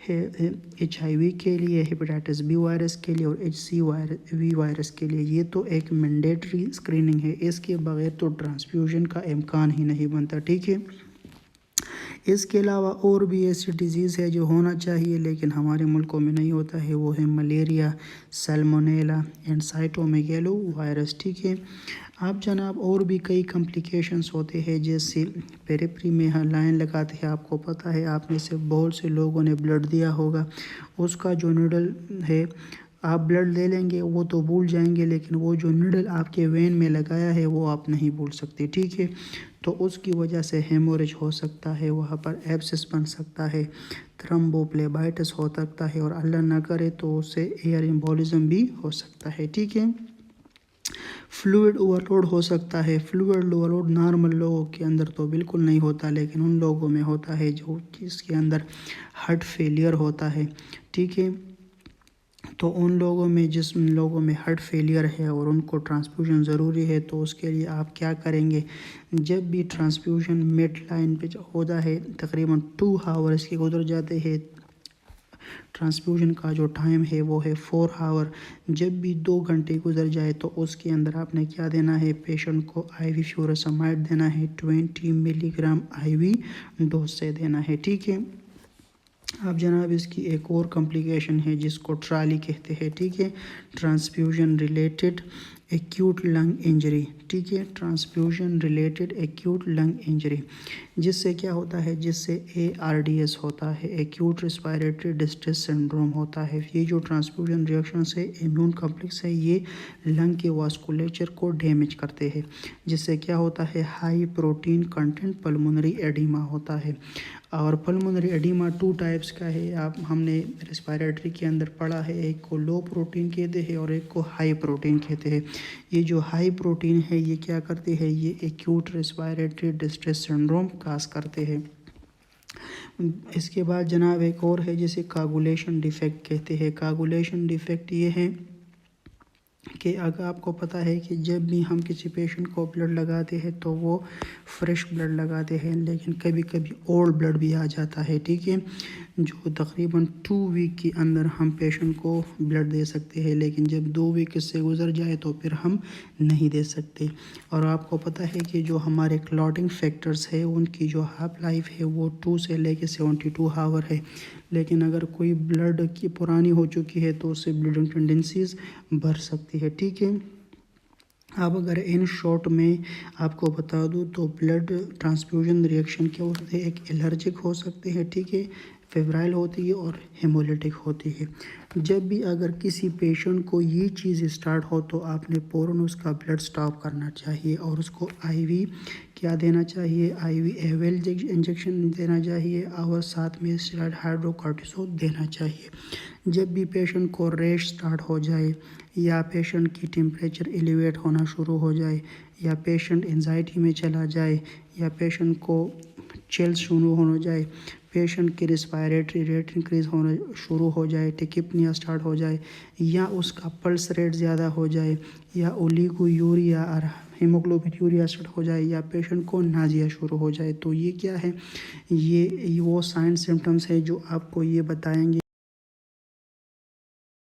है? HIV के लिए, हेपेटाइटिस B वायरस के लिए और HCV वायरस के लिए। ये तो एक मैंडेटरी स्क्रीनिंग है, इसके बगैर तो ट्रांसफ्यूजन का इम्कान ही नहीं बनता, ठीक है। इसके अलावा और भी ऐसी डिजीज़ है जो होना चाहिए लेकिन हमारे मुल्कों में नहीं होता है, वो है malaria, Salmonella and cytomegalo virus, ठीक है। आप जनाब और भी कई कॉम्प्लिकेशंस होते हैं, जैसे पेरिफेरी में लाइन लगाते हैं, आपको पता है, आप में से बहुत से लोगों ने ब्लड दिया होगा, उसका जो नीडल है आप ब्लड ले लेंगे वो तो भूल जाएंगे, लेकिन वो जो नीडल आपके वेन में लगाया है वो आप नहीं भूल सकते, ठीक है। तो उसकी वजह से हेमोरेज हो सकता है, वहाँ पर एब्सिस बन सकता है, थ्रोम्बोप्लेबाइटिस हो सकता है और अल्लाह ना करे तो उससे एयर एम्बोलिज्म भी हो सकता है, ठीक है। फ्लूइड ओवरलोड हो सकता है। फ्लूइड ओवरलोड नॉर्मल लोगों के अंदर तो बिल्कुल नहीं होता, लेकिन उन लोगों में होता है जो जिसके अंदर हार्ट फेलियर होता है, ठीक है। तो उन लोगों में जिस लोगों में हार्ट फेलियर है और उनको ट्रांसफ्यूजन ज़रूरी है, तो उसके लिए आप क्या करेंगे, जब भी ट्रांसफ्यूजन मिड लाइन पे होता है तकरीबन 2 आवर्स के गुजर जाते हैं, ट्रांसफ्यूजन का जो टाइम है वो है 4 आवर। जब भी 2 घंटे गुजर जाए तो उसके अंदर आपने क्या देना है, पेशेंट को IV फ्यूरासामाइड देना है, 20 मिलीग्राम IV डोज से देना है, ठीक है। अब जनाब इसकी एक और कॉम्प्लिकेशन है जिसको ट्राली कहते हैं, ठीक है, transfusion related acute lung injury, ठीक है, transfusion related acute lung injury, जिससे क्या होता है, जिससे ARDS होता है, एक्यूट रेस्पिरेटरी डिस्ट्रेस सिंड्रोम होता है। ये जो ट्रांसफ्यूजन रिएक्शन से इम्यून कॉम्प्लेक्स है ये लंग के वास्कुलेचर को डैमेज करते हैं, जिससे क्या होता है, high protein content pulmonary oedema होता है। और पल्मोनरी एडिमा 2 टाइप्स का है, आप हमने रेस्पिरेटरी के अंदर पढ़ा है, एक को लो प्रोटीन कहते हैं और एक को हाई प्रोटीन कहते हैं। ये जो हाई प्रोटीन है ये क्या करते हैं, ये एक्यूट रेस्पिरेटरी डिस्ट्रेस सिंड्रोम काज करते हैं। इसके बाद जनाब एक और है जिसे कागुलेशन डिफेक्ट कहते हैं। कागुलेशन डिफेक्ट ये है कि अगर आपको पता है कि जब भी हम किसी पेशेंट को ब्लड लगाते हैं तो वो फ्रेश ब्लड लगाते हैं, लेकिन कभी कभी ओल्ड ब्लड भी आ जाता है, ठीक है, जो तकरीबन 2 वीक के अंदर हम पेशेंट को ब्लड दे सकते हैं, लेकिन जब 2 वीक से गुजर जाए तो फिर हम नहीं दे सकते। और आपको पता है कि जो हमारे क्लॉटिंग फैक्टर्स है उनकी जो हाफ लाइफ है वो 2 से लेकर 72 आवर है, लेकिन अगर कोई ब्लड की पुरानी हो चुकी है तो उससे ब्लीडिंग टेंडेंसीज बढ़ सकती है, ठीक है। अब अगर इन शॉर्ट में आपको बता दूं तो ब्लड ट्रांसफ्यूजन रिएक्शन क्या होते हैं, एक एलर्जिक हो सकते हैं, ठीक है, फेब्राइल होती है और हेमोलिटिक होती है। जब भी अगर किसी पेशेंट को ये चीज़ स्टार्ट हो तो आपने फ़ौरन उसका ब्लड स्टॉप करना चाहिए और उसको IV क्या देना चाहिए, IV एवेल इंजेक्शन देना चाहिए और साथ में स्टेरॉइड हाइड्रोकॉर्टिसोन देना चाहिए। जब भी पेशेंट को रैश स्टार्ट हो जाए या पेशेंट की टेम्परेचर एलिवेट होना शुरू हो जाए या पेशेंट एंजाइटी में चला जाए या पेशेंट को चिल्स शुरू होना जाए, पेशेंट की रिस्पायरेटरी रेट इंक्रीज़ होना शुरू हो जाए, टिकिपनिया स्टार्ट हो जाए या उसका पल्स रेट ज़्यादा हो जाए या ओलिगोयूरिया और हीमोग्लोबिन यूरिया स्टार्ट हो जाए या पेशेंट को नाजिया शुरू हो जाए, तो ये क्या है, ये वो साइन सिम्टम्स है जो आपको ये बताएंगे